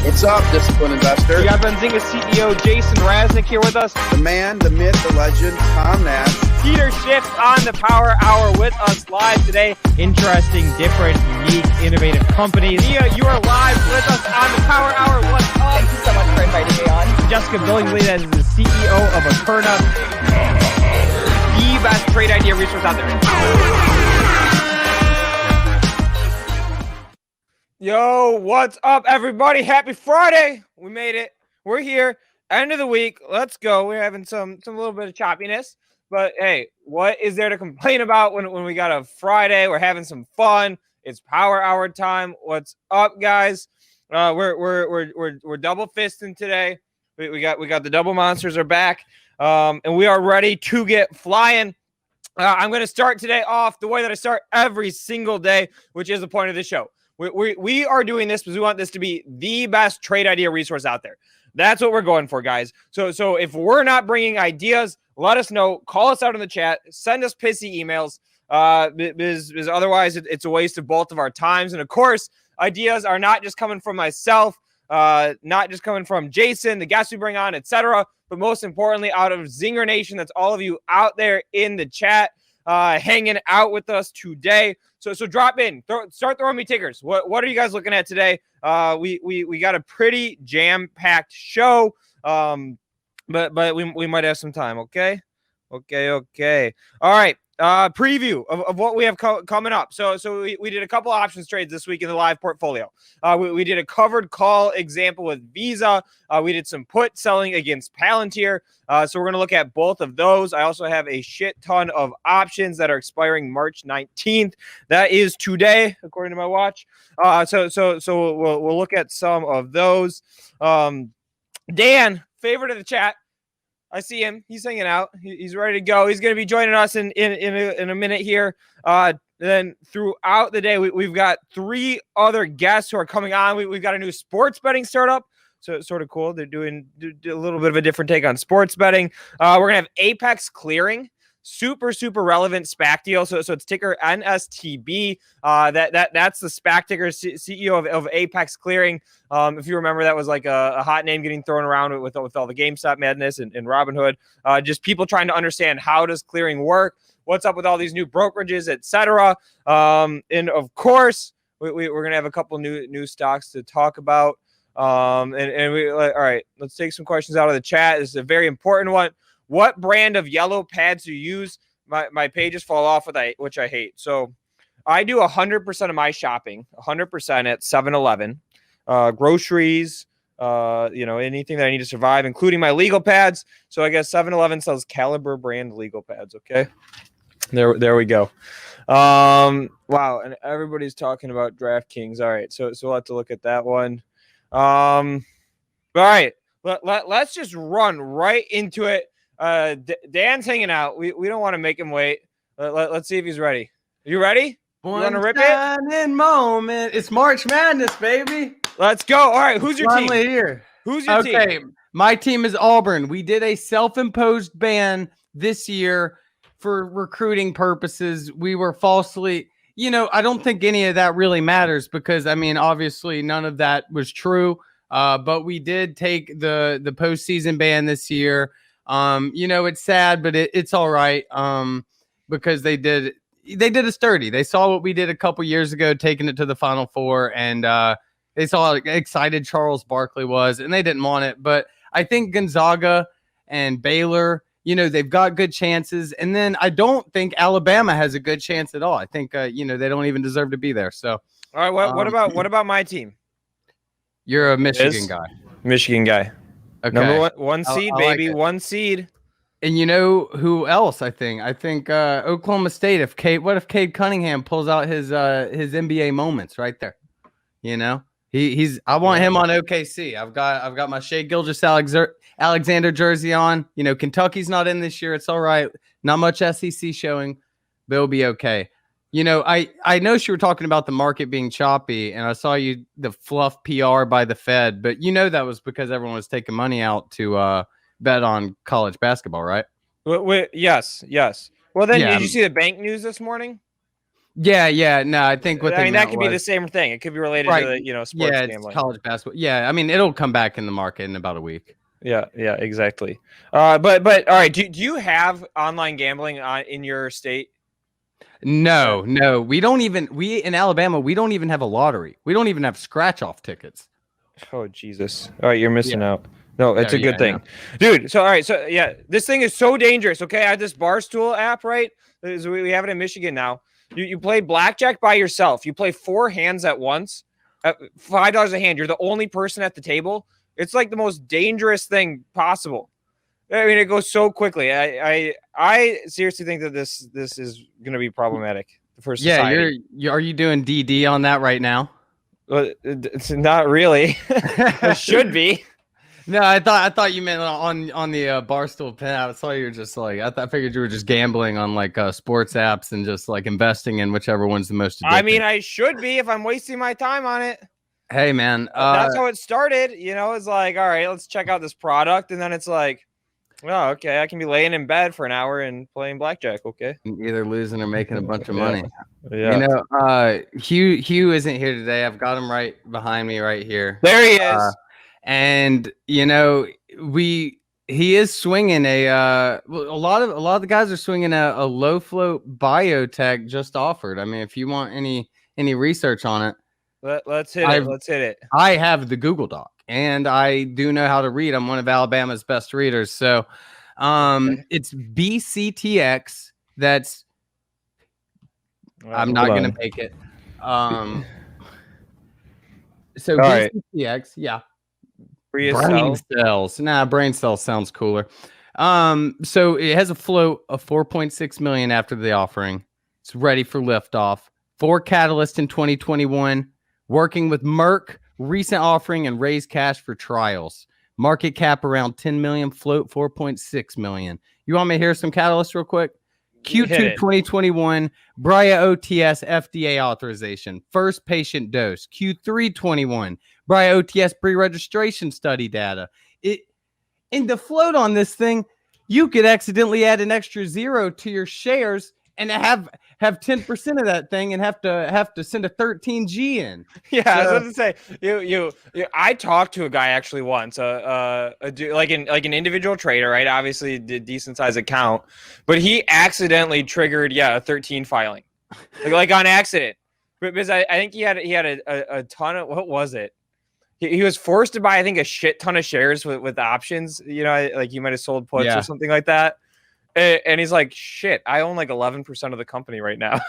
What's up, disciplined investor? We got Benzinga CEO Jason Raznick here with us. The man, the myth, the legend, Tom Nash. Peter Schiff on the Power Hour with us live today. Interesting, different, unique, innovative companies. Mia, you are live with us on the Power Hour. What's up? Thank you so much for inviting me on. Jessica Billingsley, that is the CEO of Akerna, the best trade idea resource out there. Yo, what's up, everybody? Happy Friday. We made it. We're here. End of the week. Let's go. We're having some little bit of choppiness. But, hey, what is there to complain about when we got a Friday? We're having some fun. It's Power Hour time. What's up, guys? We're double fisting today. We got the double monsters are back. And we are ready to get flying. I'm going to start today off the way that I start every single day, which is the point of the show. We are doing this because we want this to be the best trade idea resource out there. That's what we're going for, guys. So if we're not bringing ideas, let us know. Call us out in the chat. Send us pissy emails. Because otherwise it's a waste of both of our times. And of course, ideas are not just coming from myself, not just coming from Jason, the guests we bring on, etc. But most importantly, out of Zinger Nation. That's all of you out there in the chat, hanging out with us today. So drop in, start throwing me tickers. What are you guys looking at today? We got a pretty jam-packed show, but we might have some time. Okay. All right. Preview of what we have coming up. So we did a couple options trades this week in the live portfolio. We did a covered call example with Visa. We did some put selling against Palantir. So we're going to look at both of those. I also have a shit ton of options that are expiring March 19th. That is today, according to my watch. So we'll look at some of those. Dan, favorite of the chat. I see him. He's hanging out. He's ready to go. He's going to be joining us in a minute here. Then throughout the day, we've got three other guests who are coming on. We've got a new sports betting startup. So it's sort of cool. They're doing a little bit of a different take on sports betting. We're going to have Apex Clearing. Super relevant SPAC deal. So it's ticker NSTB. That's the SPAC ticker. CEO of Apex Clearing. If you remember, that was like a hot name getting thrown around with all the GameStop madness and Robinhood. Just people trying to understand how does clearing work, what's up with all these new brokerages, etc. And of course, we're gonna have a couple new stocks to talk about. All right, let's take some questions out of the chat. This is a very important one. What brand of yellow pads do you use? My pages fall off, which I hate. So I do 100% of my shopping, 100% at 7-Eleven, groceries, anything that I need to survive, including my legal pads. So I guess 7-Eleven sells Caliber brand legal pads. Okay, there we go. Wow, and everybody's talking about DraftKings. All right, so we'll have to look at that one. All right, let's just run right into it. Dan's hanging out. We don't want to make him wait. Let's see if he's ready. You ready? You want to rip it? Moment. It's March Madness, baby. Let's go. All right. Who's your team? Here. Who's your team? Okay. My team is Auburn. We did a self-imposed ban this year for recruiting purposes. We were falsely, I don't think any of that really matters because, obviously none of that was true. But we did take the postseason ban this year. It's sad, but it's all right. Because they did us dirty. They saw what we did a couple years ago, taking it to the Final Four, and they saw how excited Charles Barkley was, and they didn't want it. But I think Gonzaga and Baylor, they've got good chances. And then I don't think Alabama has a good chance at all. I think, they don't even deserve to be there. So, all right. What about my team? You're a Michigan guy. Michigan guy. Okay. Number one seed, baby. Like one seed. And you know who else? I think Oklahoma State. What if Cade Cunningham pulls out his NBA moments right there? He's. I want him on OKC. I've got my Shai Gilgeous-Alexander jersey on. Kentucky's not in this year. It's all right. Not much SEC showing, but it'll be okay. I know you were talking about the market being choppy, and I saw the fluff PR by the Fed, but that was because everyone was taking money out to bet on college basketball, right? Yes. Well, then, did you see the bank news this morning? Yeah. No, I think what I they mean, that meant could be the was same thing. It could be related right. to the, sports Yeah, it's gambling. college basketball. Yeah, I mean, it'll come back in the market in about a week. Yeah, exactly. But all right. Do you have online gambling in your state? No, we in Alabama, we don't even have a lottery. We don't even have scratch off tickets. Oh, Jesus. All right, you're missing Yeah. out. No, it's a good thing. Dude, so all right, so yeah, this thing is so dangerous, okay? I have this Barstool app, right? We have it in Michigan now. You play blackjack by yourself. You play 4 hands at once at $5 a hand. You're the only person at the table. It's like the most dangerous thing possible. I mean, it goes so quickly. I seriously think that this is going to be problematic for society. Are you doing DD on that right now? It's not really. It should be. No, I thought you meant on the Barstool pen. I saw you were just like I figured you were just gambling on like sports apps and just like investing in whichever one's the most addictive. I mean, I should be if I'm wasting my time on it. Hey, man, that's how it started. It's like, all right, let's check out this product, and then it's like, oh, okay, I can be laying in bed for an hour and playing blackjack. Okay, either losing or making a bunch of money. Yeah. Hugh isn't here today. I've got him right behind me, right here. There he is. And he is swinging a lot of the guys are swinging a low float biotech just offered. I mean, if you want any research on it, let's hit it. Let's hit it. I have the Google Doc and I do know how to read. I'm one of Alabama's best readers. So it's BCTX. That's I'm not going to make it. So BCTX, yeah. Brain cells. Brain cells sounds cooler. So it has a float of 4.6 million after the offering. It's ready for liftoff. 4 catalysts in 2021. Working with Merck, recent offering and raised cash for trials. Market cap around 10 million, float 4.6 million. You want me to hear some catalysts real quick? Q2 2021, Bria OTS FDA authorization, first patient dose. Q3 21, Bria OTS pre-registration study data. In the float on this thing, you could accidentally add an extra 0 to your shares and have 10% of that thing and have to send a 13G in. Yeah, I was going to say you. I talked to a guy actually once, like an individual trader, right? Obviously, did decent size account, but he accidentally triggered a 13 filing, like on accident, because I think he had a ton of what was it? He was forced to buy I think a shit ton of shares with options. Like he might have sold puts or something like that. And he's like, shit, I own like 11% of the company right now.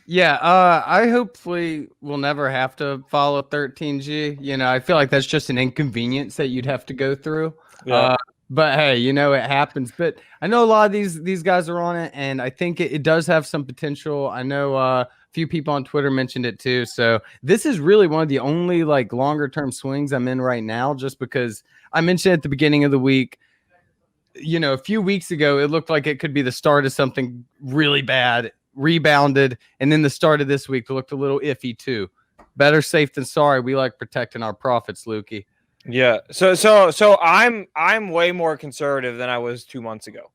Yeah, I hopefully will never have to follow 13G. I feel like that's just an inconvenience that you'd have to go through. Yeah. But hey, it happens. But I know a lot of these guys are on it, and I think it does have some potential. I know a few people on Twitter mentioned it too. So this is really one of the only like longer term swings I'm in right now, just because I mentioned at the beginning of the week. A few weeks ago, it looked like it could be the start of something really bad, rebounded, and then the start of this week looked a little iffy too. Better safe than sorry. We like protecting our profits, Lukey. Yeah. So I'm way more conservative than I was 2 months ago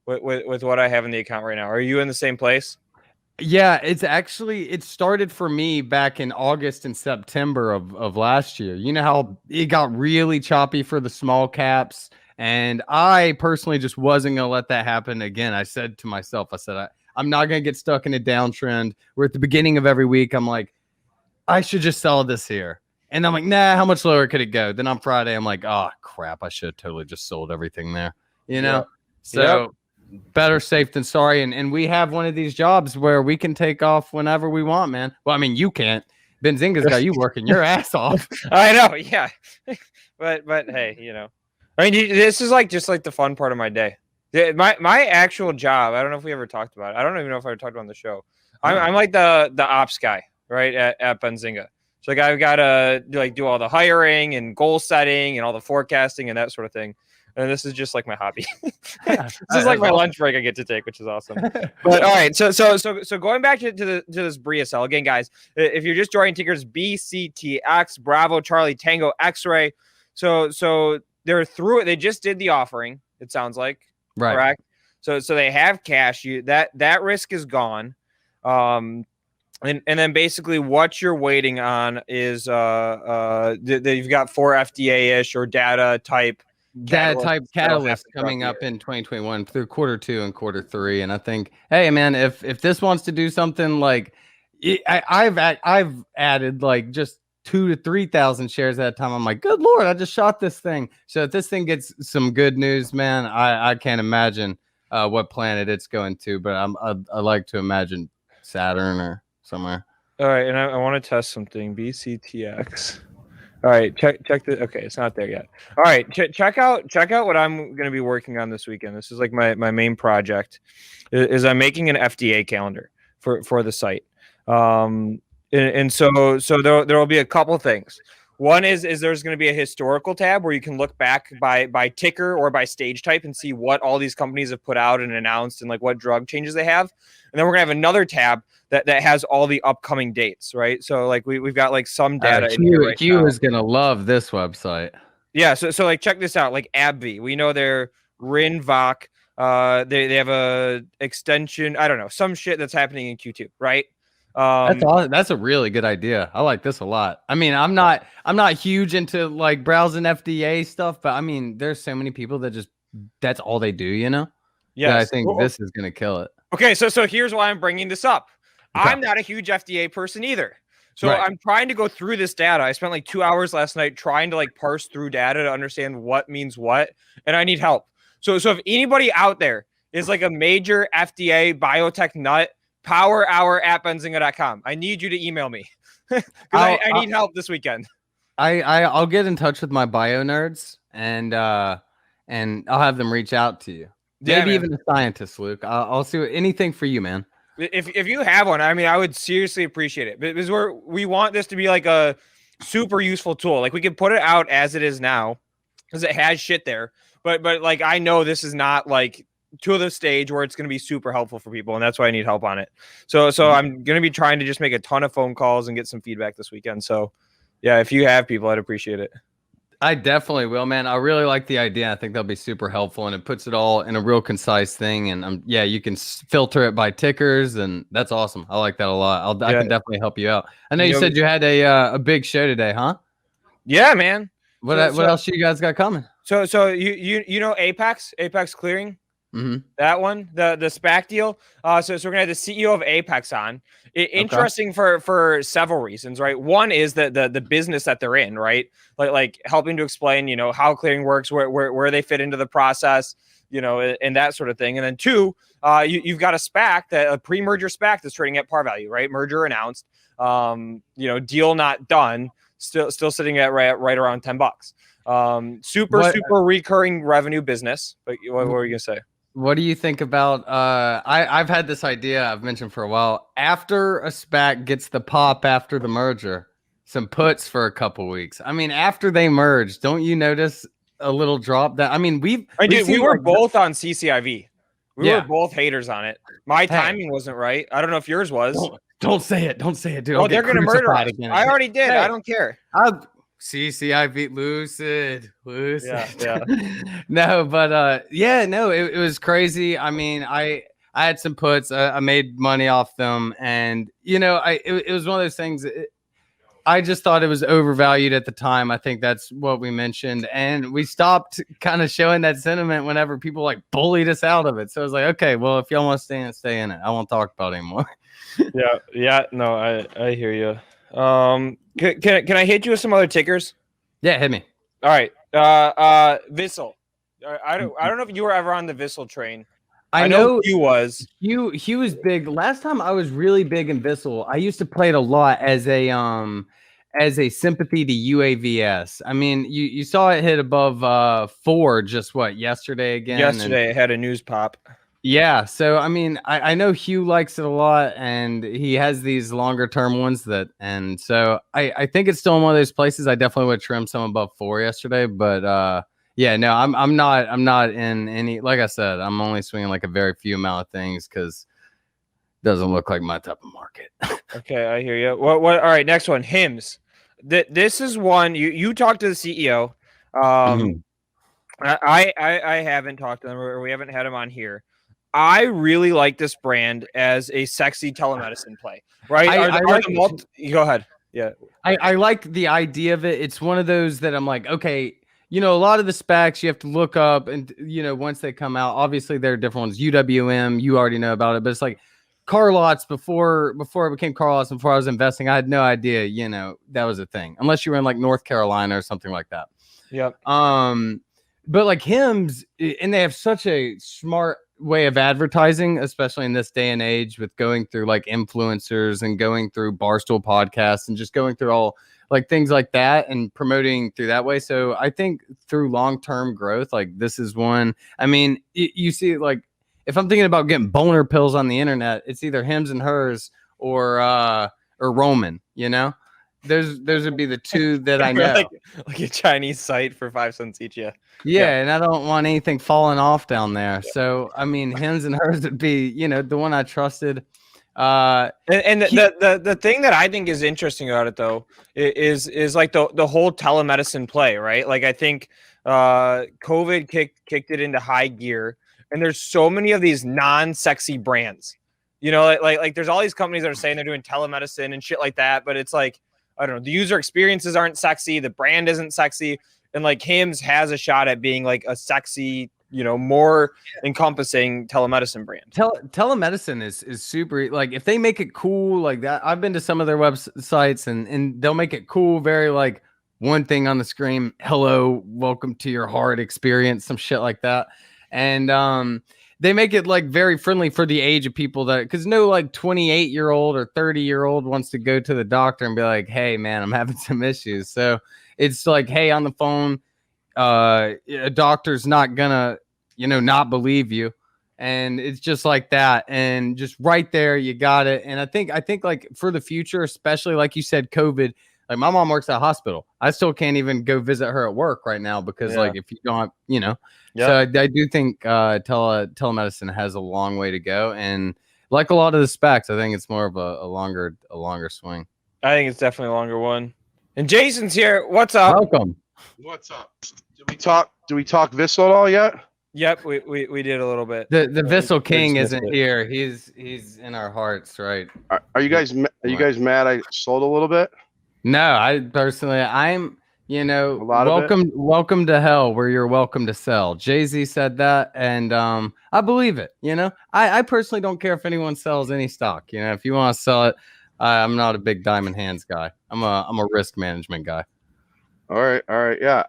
with what I have in the account right now. Are you in the same place? Yeah, it started for me back in August and September of last year. You know how it got really choppy for the small caps. And I personally just wasn't going to let that happen again. I said to myself, I'm not going to get stuck in a downtrend. We're at the beginning of every week. I'm like, I should just sell this here. And I'm like, nah, how much lower could it go? Then on Friday, I'm like, oh, crap. I should have totally just sold everything there. So better safe than sorry. And we have one of these jobs where we can take off whenever we want, man. Well, I mean, you can't. Benzinga's got you working your ass off. I know. Yeah. but hey, I mean, this is just the fun part of my day. My actual job. I don't know if we ever talked about it. I don't even know if I ever talked about it on the show. I'm like the ops guy, right, at Benzinga. So like I've got to do all the hiring and goal setting and all the forecasting and that sort of thing. And this is just like my hobby. This is like my lunch break I get to take, which is awesome. But all right, so going back to this Bria cell again, guys. If you're just joining, tickers BCTX, Bravo, Charlie, Tango, X-Ray. So they're through it. They just did the offering. It sounds like correct. So they have cash. That risk is gone. And then basically what you're waiting on is you've got 4 FDA-ish or data type catalyst coming up in 2021 through quarter 2 and quarter 3. And I think, hey man, if this wants to do something like I've added like just 2,000 to 3,000 shares at a time. I'm like, good Lord, I just shot this thing. So if this thing gets some good news, man, I can't imagine what planet it's going to, but I like to imagine Saturn or somewhere. All right, and I want to test something. BCTX. All right, check the. Okay, it's not there yet. All right, check out what I'm going to be working on this weekend. This is like my main project. Is I'm making an FDA calendar for the site. And so there will be a couple things. One is there's going to be a historical tab where you can look back by ticker or by stage type and see what all these companies have put out and announced and like what drug changes they have. And then we're gonna have another tab that has all the upcoming dates, right? So like we've got like some data. Q is gonna love this website. Yeah, so like check this out. Like AbbVie, we know they're Rinvoq. They have a extension. I don't know, some shit that's happening in Q2, right? That's a really good idea. I like this a lot. I mean, I'm not huge into like browsing FDA stuff, but I mean, there's so many people that just that's all they do, you know? Yeah, I think this is gonna kill it. Okay, so here's why I'm bringing this up. Okay. I'm not a huge FDA person either. So Right. I'm trying to go through this data. I spent like 2 hours last night trying to like parse through data to understand what means what, and I need help. So if anybody out there is like a major FDA biotech nut, powerhour@benzinga.com. I need you to email me because I need help this weekend. I'll get in touch with my bio nerds and I'll have them reach out to you. Maybe even the scientists, Luke. I'll see anything for you, man. If you have one, I mean, I would seriously appreciate it because we want this to be like a super useful tool. Like we can put it out as it is now because it has shit there. But like I know this is not like to the stage where it's going to be super helpful for people, and that's why I need help on it. So I'm going to be trying to just make a ton of phone calls and get some feedback this weekend. So yeah, if you have people, I'd appreciate it. I definitely will, man. I really like the idea. I think that'll be super helpful, and it puts it all in a real concise thing. And yeah, you can filter it by tickers, and that's awesome. I like that a lot. I can definitely help you out. I know you said you had a big show today, huh? Yeah, man. What else you guys got coming? So you know Apex Clearing. Mm-hmm. That one, the SPAC deal. So we're gonna have the CEO of Apex on. Interesting for several reasons, right? One is the business that they're in, right? Like helping to explain, you know, how clearing works, where they fit into the process, you know, and that sort of thing. And then two, you've got a pre-merger SPAC that's trading at par value, right? Merger announced, you know, deal not done, still sitting at right around $10. Super recurring revenue business. But what were you gonna say? What do you think about I've had this idea I've mentioned for a while. After a SPAC gets the pop after the merger, some puts for a couple weeks. I mean, after they merge, don't you notice a little drop? That I mean, we were both on CCIV. We were both haters on it. My timing wasn't right. I don't know if yours was. Don't say it. Don't say it, dude. Oh, they're gonna murder us. I already did. Hey, I don't care. CCIV lucid. Yeah. No, but it was crazy. I mean, I had some puts. I made money off them, and you know, it was one of those things. I just thought it was overvalued at the time. I think that's what we mentioned, and we stopped kind of showing that sentiment whenever people like bullied us out of it. So I was like, okay, well, if y'all want to stay in it. I won't talk about it anymore. Yeah. No, I hear you. Can I hit you with some other tickers? Yeah, hit me. All right. Vissel. I don't know if you were ever on the Vissel train. I know Hugh was. Hugh was big. Last time I was really big in Vissel. I used to play it a lot as a sympathy to UAVS. I mean, you saw it hit above 4 just yesterday again. Yesterday it had a news pop. Yeah, so I mean, I know Hugh likes it a lot, and he has these longer term ones and so I think it's still in one of those places. I definitely would trim some above 4 yesterday, but yeah, no, I'm not in any. Like I said, I'm only swinging like a very few amount of things because it doesn't look like my type of market. Okay, I hear you. What? All right, next one, HIMS. This is one you talked to the CEO. I haven't talked to them, or we haven't had him on here. I really like this brand as a sexy telemedicine play, right? Go ahead. Yeah. I like the idea of it. It's one of those that I'm like, okay, a lot of the specs you have to look up, and once they come out, obviously there are different ones. UWM, you already know about it, but it's like car lots before I became car lots, before I was investing, I had no idea, that was a thing, unless you were in like North Carolina or something like that. Yep. But like Hims, and they have such a smart way of advertising, especially in this day and age, with going through like influencers and going through Barstool podcasts and just going through all like things like that and promoting through that way. So I think through long-term growth, like this is one. I mean, you see, like if I'm thinking about getting boner pills on the internet, it's either Hims and Hers or Roman, Those would be the two that I know. like a Chinese site for 5 cents each. Yeah, and I don't want anything falling off down there. Yeah. So I mean, Hims and Hers would be, the one I trusted. The thing that I think is interesting about it though is like the whole telemedicine play, right? Like I think COVID kicked it into high gear, and there's so many of these non-sexy brands. Like there's all these companies that are saying they're doing telemedicine and shit like that, but it's like, I don't know, the user experiences aren't sexy, the brand isn't sexy, and like Hims has a shot at being like a sexy, more encompassing telemedicine brand. Telemedicine is super, like if they make it cool like that. I've been to some of their websites and they'll make it cool, very like one thing on the screen, hello, welcome to your heart experience, some shit like that. And they make it like very friendly for the age of people, that because no like 28-year-old or 30-year-old wants to go to the doctor and be like, hey man, I'm having some issues. So it's like, hey, on the phone, a doctor's not gonna not believe you, and it's just like that, and just right there you got it. And I think like for the future, especially like you said, COVID, like my mom works at a hospital, I still can't even go visit her at work right now because like if you don't Yep. So I do think telemedicine has a long way to go, and like a lot of the specs, I think it's more of a longer swing. I think it's definitely a longer one. And Jason's here. What's up? Welcome. What's up? Do we talk Vissel at all yet? Yep, we did a little bit. The Vissel King isn't here. He's in our hearts, right? Are you guys mad I sold a little bit? No, I personally, I'm welcome to hell where you're welcome to sell. Jay-Z said that, and I believe it. I personally don't care if anyone sells any stock. If you want to sell it, I'm not a big diamond hands guy. I'm a risk management guy. All right. Yeah,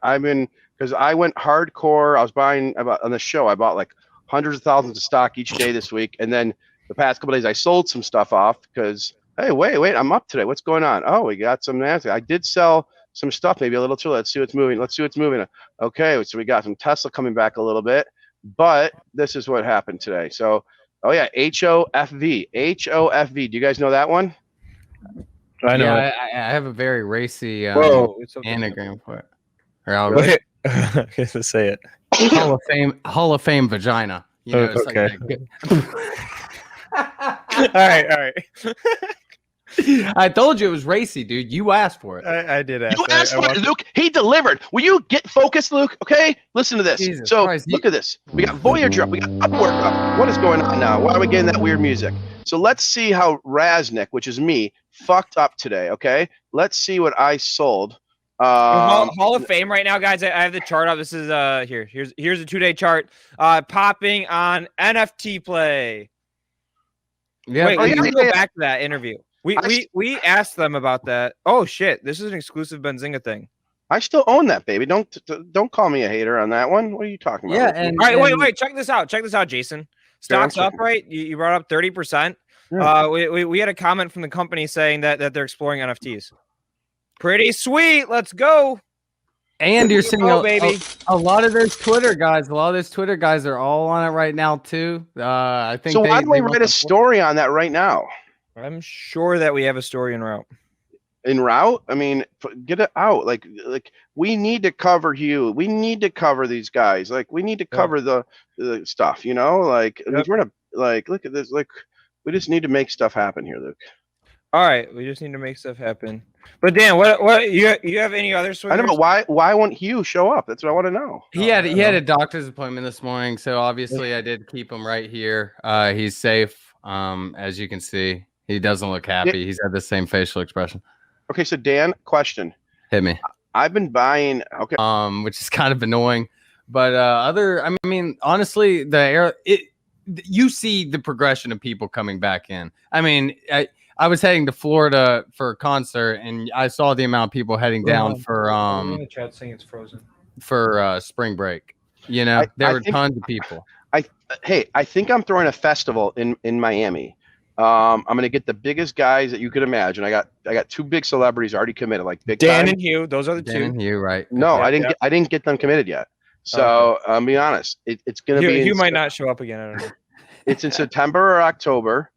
because I went hardcore. I was buying on the show. I bought like hundreds of thousands of stock each day this week, and then the past couple of days I sold some stuff off because hey, wait, I'm up today. What's going on? Oh, we got some Nasdaq. I did sell some stuff, maybe a little too. Let's see what's moving. Okay, so we got some Tesla coming back a little bit, but this is what happened today. So, oh yeah, HOFV. Do you guys know that one? I know. Yeah, I have a very racy anagram for it. Really? Okay, say it. Hall of Fame vagina. Okay. All right. I told you it was racy, dude. You asked for it. I did ask. You asked for it, Luke. He delivered. Will you get focused, Luke? Okay, listen to this. Jesus so Christ. Look at this. We got Voyager up. We got Upward up. What is going on now? Why are we getting that weird music? So let's see how Raznick, which is me, fucked up today. Okay, let's see what I sold. Hall of Fame right now, guys. I have the chart up. This is here's a 2-day chart. Popping on NFT play. Yeah. Wait, let's go back to that interview. We asked them about that. Oh shit, this is an exclusive Benzinga thing. I still own that, baby. Don't call me a hater on that one. What are you talking about? Yeah, and all right, wait. Check this out, Jason. Stock's up, right? You brought up 30%. Yeah. We had a comment from the company saying that they're exploring NFTs. Pretty sweet. Let's go. And you're seeing a lot of those Twitter guys. A lot of those Twitter guys are all on it right now too. I think. So why don't we write a story on that right now? I'm sure that we have a story en route. En route? I mean, get it out. Like we need to cover you. We need to cover these guys. Like we need to cover the stuff. Like I mean, we're gonna look at this. Like we just need to make stuff happen here, Luke. All right, we just need to make stuff happen. But Dan, what you have any other I swingers? know, but why won't Hugh show up? That's what I want to know. He had a doctor's appointment this morning, so obviously I did keep him right here. He's safe. As you can see, he doesn't look happy. He's had the same facial expression. Okay, so Dan, question. Hit me. I've been buying. Okay. Which is kind of annoying, but I mean, honestly, you see the progression of people coming back in. I mean, I was heading to Florida for a concert, and I saw the amount of people heading down for in the chat saying it's frozen for spring break. You know, there were tons of people. I think I'm throwing a festival in Miami. I'm gonna get the biggest guys that you could imagine. I got 2 big celebrities already committed, like big Dan time. and Hugh. Those are the Dan 2. and Hugh, right? No, I didn't get them committed yet. So I'm being honest. It's gonna be. Hugh might not show up again. I don't know. It's in September or October.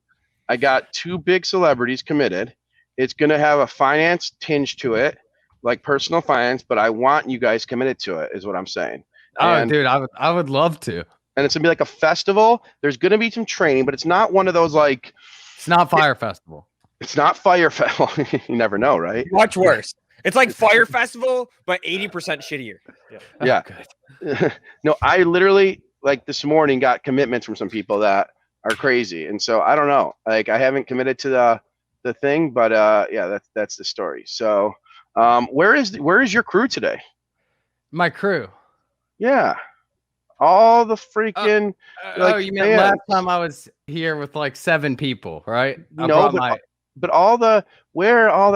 I got 2 big celebrities committed. It's gonna have a finance tinge to it, like personal finance, but I want you guys committed to it, is what I'm saying. And, dude, I would love to. And it's gonna be like a festival. There's gonna be some training, but it's not one of those like. It's not Fire Festival. It's not Fire Festival. You never know, right? Much worse. It's like Fire Festival, but 80% shittier. Yeah. Oh, No, I literally like this morning got commitments from some people that are crazy, and so I don't know. Like I haven't committed to the thing, but yeah, that's the story. So, where is your crew today? My crew. Yeah, all the freaking. You mean last time I was here with like 7 people, right? But all the where are all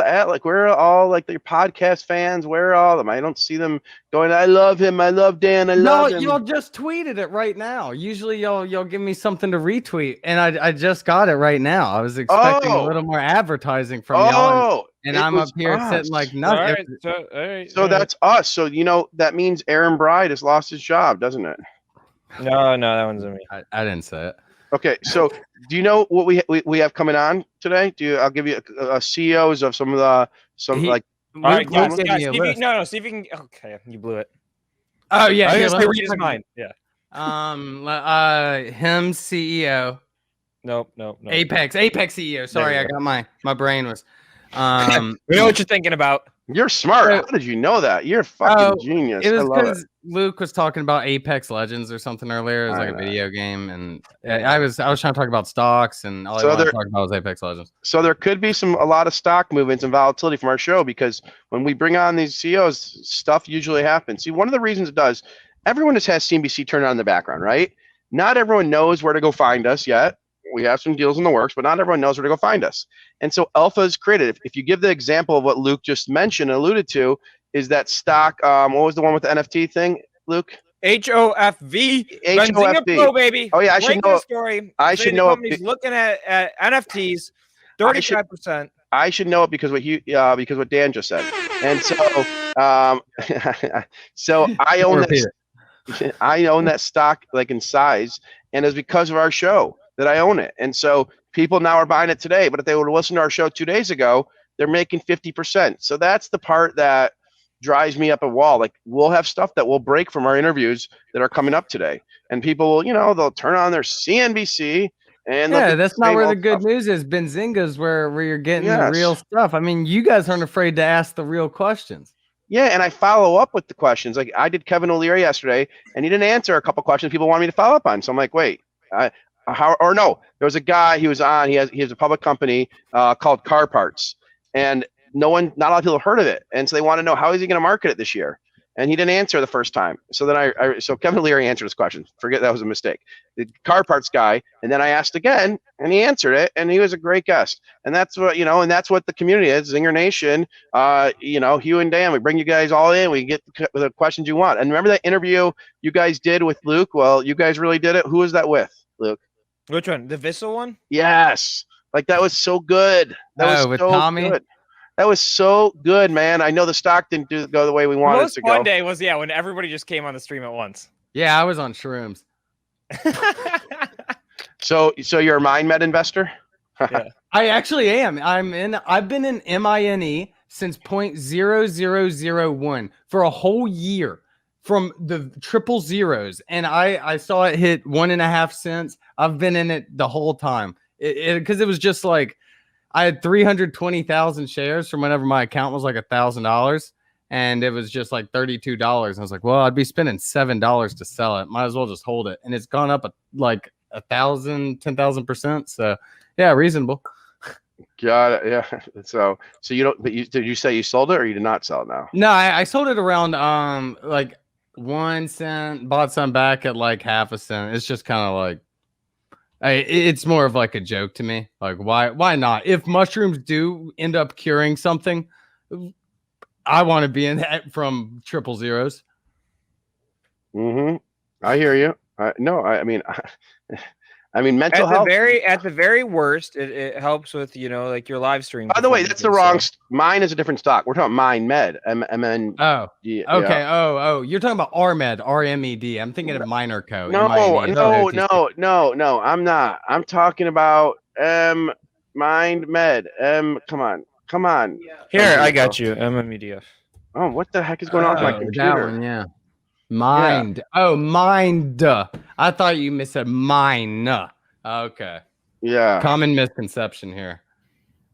like your podcast fans? Where are all of them? I don't see them going. I love him. I love Dan. I love him. Y'all just tweeted it right now. Usually y'all give me something to retweet, and I just got it right now. I was expecting a little more advertising from y'all, and I'm up here sitting like nothing. All right, so that's us. So that means Aaron Bride has lost his job, doesn't it? No, that one's me. I didn't say it. Okay, so do you know what we have coming on today? I'll give you CEOs of some of the All right, see if you can. Okay, you blew it. Oh yeah, I was gonna read his mind. Yeah. Him CEO. Nope. Apex CEO. Sorry, I got my brain was. We know what you're thinking about. You're smart. How did you know that? You're a fucking genius. It was because Luke was talking about Apex Legends or something earlier. It was like a video game, and I was trying to talk about stocks, and all I wanted to talk about was Apex Legends. So there could be a lot of stock movements and volatility from our show, because when we bring on these CEOs, stuff usually happens. See, one of the reasons it does, everyone just has CNBC turned on in the background, right? Not everyone knows where to go find us yet. We have some deals in the works, but not everyone knows where to go find us. And so Alpha is created. If you give the example of what Luke just mentioned and alluded to, is that stock, what was the one with the NFT thing, Luke? HOFV. Benzinga Pro, baby. Oh, yeah, I should know. Story. I should know. He's looking at NFTs, 35%. I should know it because what Dan just said. And so, so I own that. I own that stock like in size, and it's because of our show that I own it. And so people now are buying it today, but if they would have listened to our show 2 days ago, they're making 50%. So that's the part that drives me up a wall. Like we'll have stuff that will break from our interviews that are coming up today, and people will, they'll turn on their CNBC and that's not where the good news is. Benzinga's where you're getting the real stuff. I mean, you guys aren't afraid to ask the real questions. Yeah, and I follow up with the questions. Like I did Kevin O'Leary yesterday, and he didn't answer a couple questions people wanted me to follow up on. So I'm like, wait, there was a guy, he was on, he has a public company called Car Parts, and not a lot of people heard of it, and so they want to know how is he going to market it this year, and he didn't answer the first time. So then so Kevin O'Leary answered his question. Forget that was a mistake. The Car Parts guy, and then I asked again, and he answered it, and he was a great guest. And that's what and that's what the community is, Zinger Nation. Hugh and Dan, we bring you guys all in. We get the questions you want. And remember that interview you guys did with Luke? Well, you guys really did it. Who was that with, Luke? Which one? The Vissel one? Yes. Like that was so good. That was with so Tommy? good. That was so good, man. I know the stock didn't go the way we wanted it to go. The most fun day was when everybody just came on the stream at once. Yeah, I was on shrooms. So you're a MindMed investor? Yeah. I actually am. I've been in MINE since 0.0001 for a whole year. From the triple zeros, and I saw it hit 1.5 cents. I've been in it the whole time because it was just like I had 320,000 shares from whenever my account was like $1,000, and it was just like $32. I was like, well, I'd be spending $7 to sell it. Might as well just hold it. And it's gone up like 10,000%. So yeah, reasonable. Got it. Yeah. So you don't. But did you say you sold it or you did not sell it now? No, I sold it around like 1 cent. Bought some back at like half a cent. It's just kind of like. It's more of like a joke to me. Like, why not? If mushrooms do end up curing something, I want to be in that from triple zeros. Mm-hmm. I hear you. I mean, mental health. At the very worst, it helps with like your live stream. By the way, that's the wrong. Mine is a different stock. We're talking MindMed. MN. Oh, yeah, okay. Yeah. Oh, you're talking about RMed, RMED. I'm thinking of Minerco. No. I'm not. I'm talking about MindMed. Come on. Here, I got you. MMEDF. Oh, what the heck is going on with my computer? That one, yeah. Mind. Yeah. Oh, mind. I thought you said mine. Okay. Yeah. Common misconception here.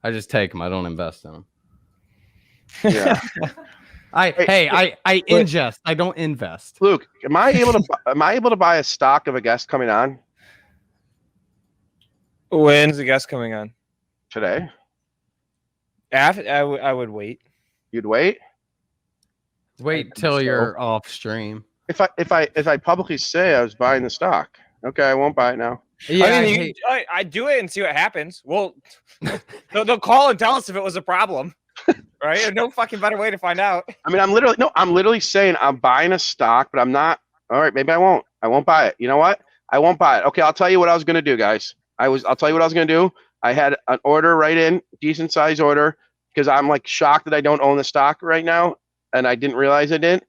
I just take them. I don't invest in them. Yeah. I ingest. I don't invest. Luke, am I able to buy a stock of a guest coming on When's the guest coming on? today? I would wait. You'd wait? Wait till you're off stream. If I publicly say I was buying the stock, okay, I won't buy it now. Yeah, I do it and see what happens. Well, they'll call and tell us if it was a problem, right? There's no fucking better way to find out. I mean, I'm literally saying I'm buying a stock, but I'm not. All right, maybe I won't. I won't buy it. You know what? I won't buy it. Okay, I'll tell you what I was gonna do, guys. I'll tell you what I was gonna do. I had an order right in, decent size order, because I'm like shocked that I don't own the stock right now, and I didn't realize I didn't.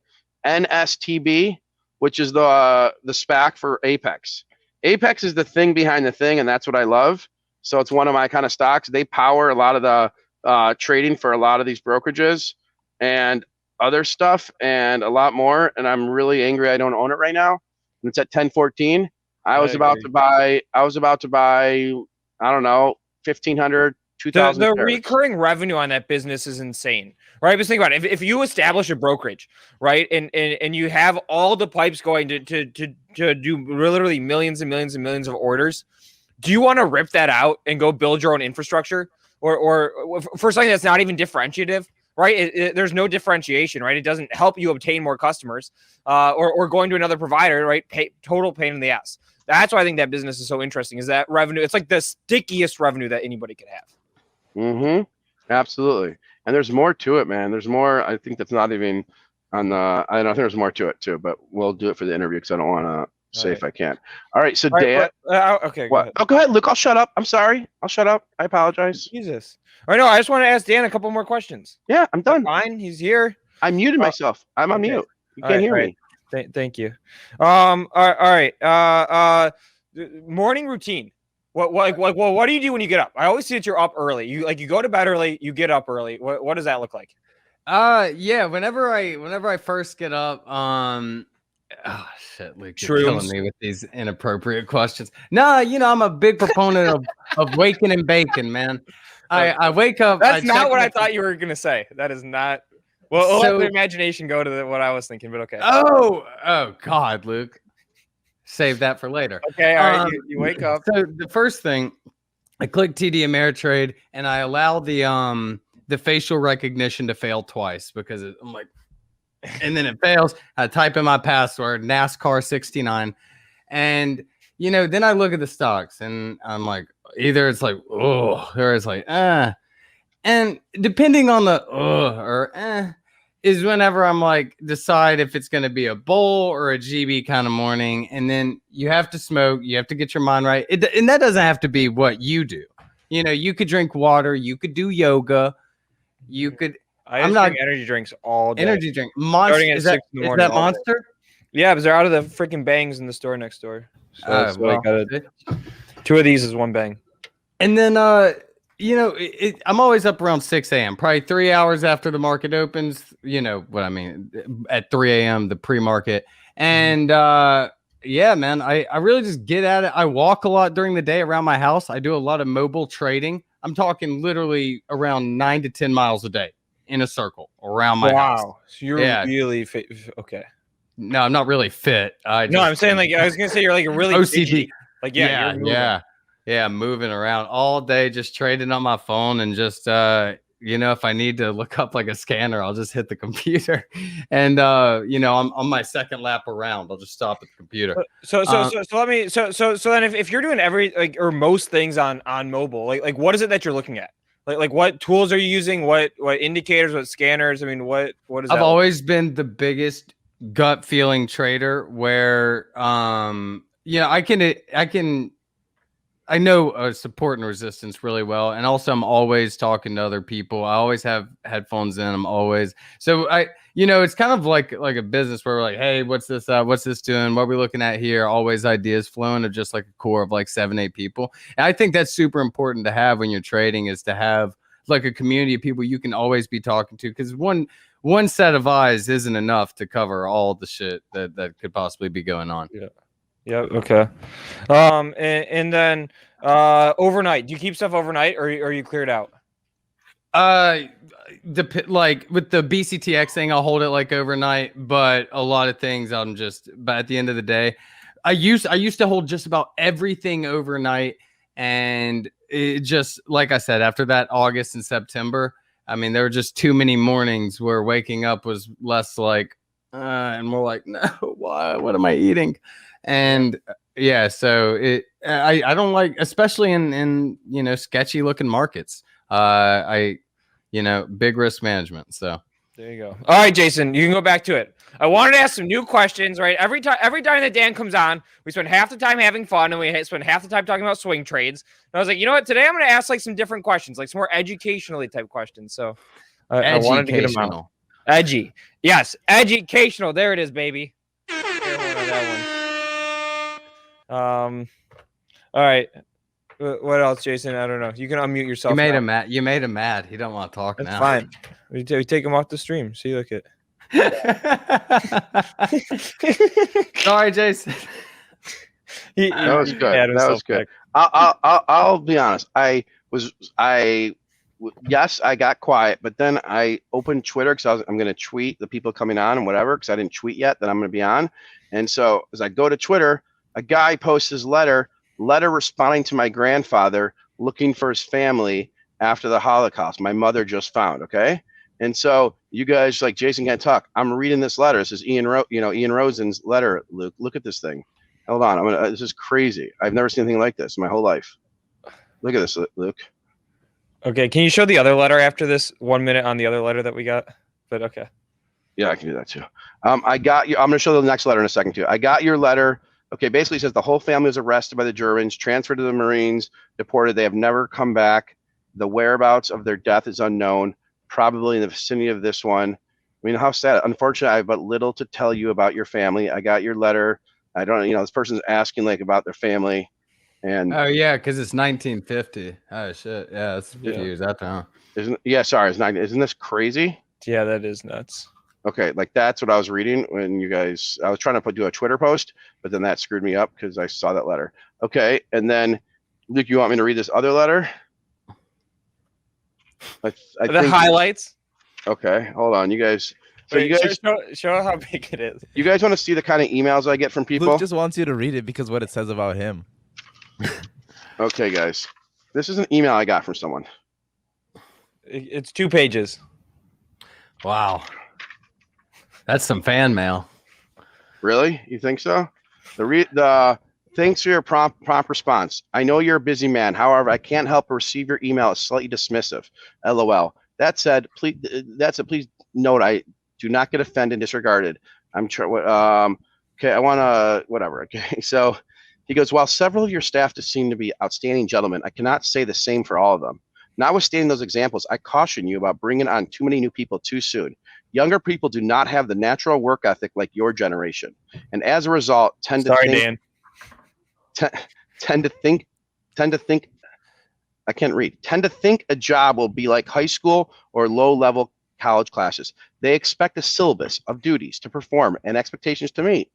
NSTB, which is the SPAC for Apex. Apex is the thing behind the thing, and that's what I love. So it's one of my kind of stocks. They power a lot of the trading for a lot of these brokerages and other stuff and a lot more. And I'm really angry I don't own it right now. And it's at 1014. I was about to buy, I don't know, 1,500, 2,000. The recurring revenue on that business is insane, right? But think about it. If you establish a brokerage, right, and you have all the pipes going to do literally millions and millions and millions of orders, do you want to rip that out and go build your own infrastructure, or for something that's not even differentiative, right? There's no differentiation, right? It doesn't help you obtain more customers, or going to another provider, right? Total pain in the ass. That's why I think that business is so interesting. Is that revenue? It's like the stickiest revenue that anybody could have. Mm-hmm. Absolutely. And there's more to it, man. There's more. I think that's not even on the. I think there's more to it too, but we'll do it for the interview because I don't want to say if I can't. All right. So Dan. Okay. What? Go ahead. Oh, go ahead, Luke. I'll shut up. I'm sorry. I'll shut up. I apologize. Jesus. All right. No, I just want to ask Dan a couple more questions. Yeah, I'm done. Fine. He's here. I muted myself. I'm on mute. You can't hear me. Thank you. All right. Morning routine. What do you do when you get up? I always see that you're up early. You go to bed early, you get up early. What does that look like? Yeah, whenever I first get up, oh shit, Luke, you're killing me with these inappropriate questions. No, I'm a big proponent of waking and baking, man. I wake up. That's not what I thought you were gonna say. That is not. Well, let the imagination go to what I was thinking, but okay. Oh God, Luke. Save that for later. Okay, all right. You wake up. So the first thing, I click TD Ameritrade and I allow the facial recognition to fail twice because I'm like, and then it fails. I type in my password, NASCAR 69, and then I look at the stocks and I'm like, either it's like oh, or it's like and depending on the or is whenever I'm like decide if it's going to be a bowl or a GB kind of morning. And then you have to smoke, you have to get your mind right. And that doesn't have to be what you do. You could drink water, you could do yoga, you could. I'm not energy drinks all day. Energy drink. Monster. Is that Monster? Yeah, because they're out of the freaking bangs in the store next door. So two of these is one bang. And then I'm always up around 6 a.m., probably 3 hours after the market opens. You know what I mean? At 3 a.m., the pre-market. And yeah, man, I really just get at it. I walk a lot during the day around my house. I do a lot of mobile trading I'm talking literally around 9 to 10 miles a day in a circle around my house. Wow. So you're Yeah. really fit. Okay. No, I'm not really fit. No, I'm saying like I was gonna say you're like a really OCD. fidgety. Like you're moving. Yeah, moving around all day, just trading on my phone and just if I need to look up like a scanner, I'll just hit the computer. And I'm on my second lap around. I'll just stop at the computer. So then if you're doing or most things on mobile, like what is it that you're looking at? Like what tools are you using? What indicators, what scanners? I mean, what is that? I've always been the biggest gut feeling trader where I know support and resistance really well, and also I'm always talking to other people. I always have headphones in. I'm always it's kind of like a business where we're like, hey, what's this doing? What are we looking at here? Always ideas flowing of just like a core of like 7-8 people. And I think that's super important to have when you're trading, is to have like a community of people you can always be talking to, because one set of eyes isn't enough to cover all the shit that could possibly be going on. Yeah. Yeah. Okay. And then overnight, do you keep stuff overnight, or are you cleared out? Like with the BCTX thing, I'll hold it like overnight, but a lot of things but at the end of the day, I used to hold just about everything overnight. And it just, like I said, after that August and September, I mean, there were just too many mornings where waking up was less like, and more like, no, why? What am I eating? And yeah, so I don't like, especially in sketchy looking markets. Big risk management. So there you go. All right, Jason, you can go back to it. I wanted to ask some new questions, right? Every time that Dan comes on, we spend half the time having fun, and we spend half the time talking about swing trades. And I was like, you know what? Today I'm going to ask like some different questions, like some more educationally type questions. So I wanted to get them out. Edgy. Yes, educational. There it is, baby. All right. What else, Jason? I don't know. You can unmute yourself. You made him mad. He don't want to talk. That's now. Fine. We take him off the stream. See, look at. Sorry, Jason. That was good. That was good. I'll be honest. Yes, I got quiet, but then I opened Twitter because I'm going to tweet the people coming on and whatever, because I didn't tweet yet that I'm going to be on. And so as I go to Twitter, a guy posts his letter responding to my grandfather looking for his family after the Holocaust. My mother just found. Okay. And so you guys like, Jason can't talk. I'm reading this letter. This is Ian Rosen's letter. Luke, look at this thing. Hold on. This is crazy. I've never seen anything like this in my whole life. Look at this, Luke. Okay. Can you show the other letter after this 1 minute on the other letter that we got? But okay. Yeah, I can do that too. I got you. I'm going to show the next letter in a second too. I got your letter. Okay, basically it says the whole family was arrested by the Germans, transferred to the Marines, deported. They have never come back. The whereabouts of their death is unknown, probably in the vicinity of this one. I mean, how sad. Unfortunately, I have but little to tell you about your family. I got your letter. I don't, this person's asking like about their family. And oh yeah, because it's 1950. Oh shit. Yeah, it's a few years after, huh? Isn't this crazy? Yeah, that is nuts. Okay, like that's what I was reading when I was trying to do a Twitter post, but then that screwed me up because I saw that letter. Okay, and then Luke, you want me to read this other letter? I the highlights. Okay, hold on, you guys. So you guys show how big it is. You guys want to see the kind of emails I get from people? Luke just wants you to read it because what it says about him. Okay, guys, this is an email I got from someone. It's 2 pages. Wow. That's some fan mail. Really? You think so? The thanks for your prompt response. I know you're a busy man. However, I can't help but receive your email as slightly dismissive. LOL. That said, please note I do not get offended and disregarded. I'm sure. Okay, I want to whatever. Okay, so he goes. While several of your staff seem to be outstanding gentlemen, I cannot say the same for all of them. Notwithstanding those examples, I caution you about bringing on too many new people too soon. Younger people do not have the natural work ethic like your generation, and as a result, tend to think a job will be like high school or low-level college classes. They expect a syllabus of duties to perform and expectations to meet.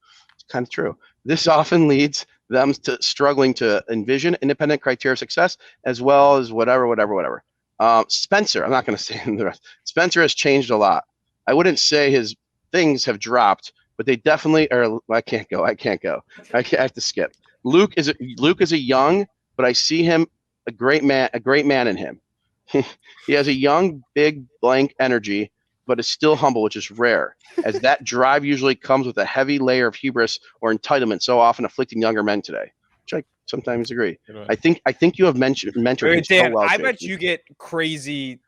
kind of true. This often leads them to struggling to envision independent criteria of success, as well as whatever. Spencer, I'm not going to say the rest. Spencer has changed a lot. I wouldn't say his things have dropped, but they definitely are. I can't go. I have to skip. Luke is a young, but I see him a great man in him. He has a young, big, blank energy, but is still humble, which is rare, as that drive usually comes with a heavy layer of hubris or entitlement, so often afflicting younger men today, which I sometimes agree. I think you have mentored him Dan, so well. I bet you get crazy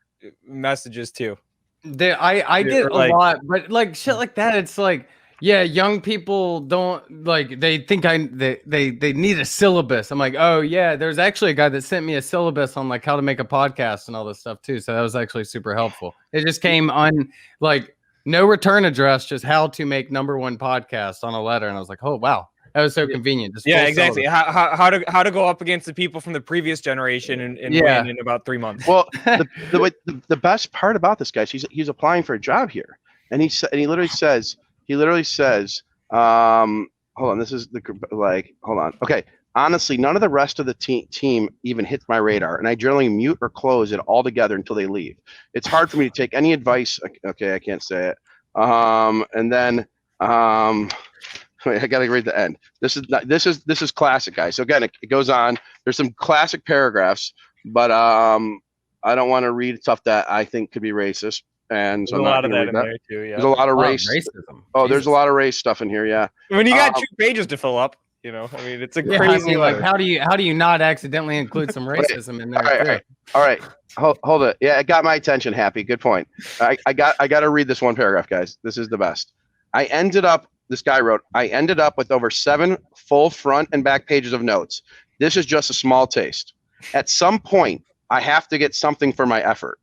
messages too. I get a lot, but like shit like that, it's like, yeah, young people don't like, they think they need a syllabus. I'm like, oh yeah, there's actually a guy that sent me a syllabus on like how to make a podcast and all this stuff too. So that was actually super helpful. It just came on like no return address, just how to make #1 podcast on a letter. And I was like, oh wow, that was so convenient. Just yeah, exactly. How to go up against the people from the previous generation and win in about 3 months. Well, the best part about this guy is he's applying for a job here, and he literally says, hold on, this is hold on. Okay. Honestly, none of the rest of the team even hits my radar, and I generally mute or close it altogether until they leave. It's hard for me to take any advice. Okay, I can't say it. And then wait, I gotta read the end. This is classic, guys. So again, it goes on. There's some classic paragraphs, but I don't want to read stuff that I think could be racist. And so there's a lot of that in there too. Yeah, there's a lot of racism. Oh, Jesus. There's a lot of race stuff in here. Yeah. When you got 2 pages to fill up, you know, I mean, it's a crazy. Like, how do you not accidentally include some racism in there? All right. Hold it. Yeah, it got my attention. Happy. Good point. I got to read this one paragraph, guys. This is the best. This guy wrote, I ended up with over 7 full front and back pages of notes. This is just a small taste. At some point, I have to get something for my effort.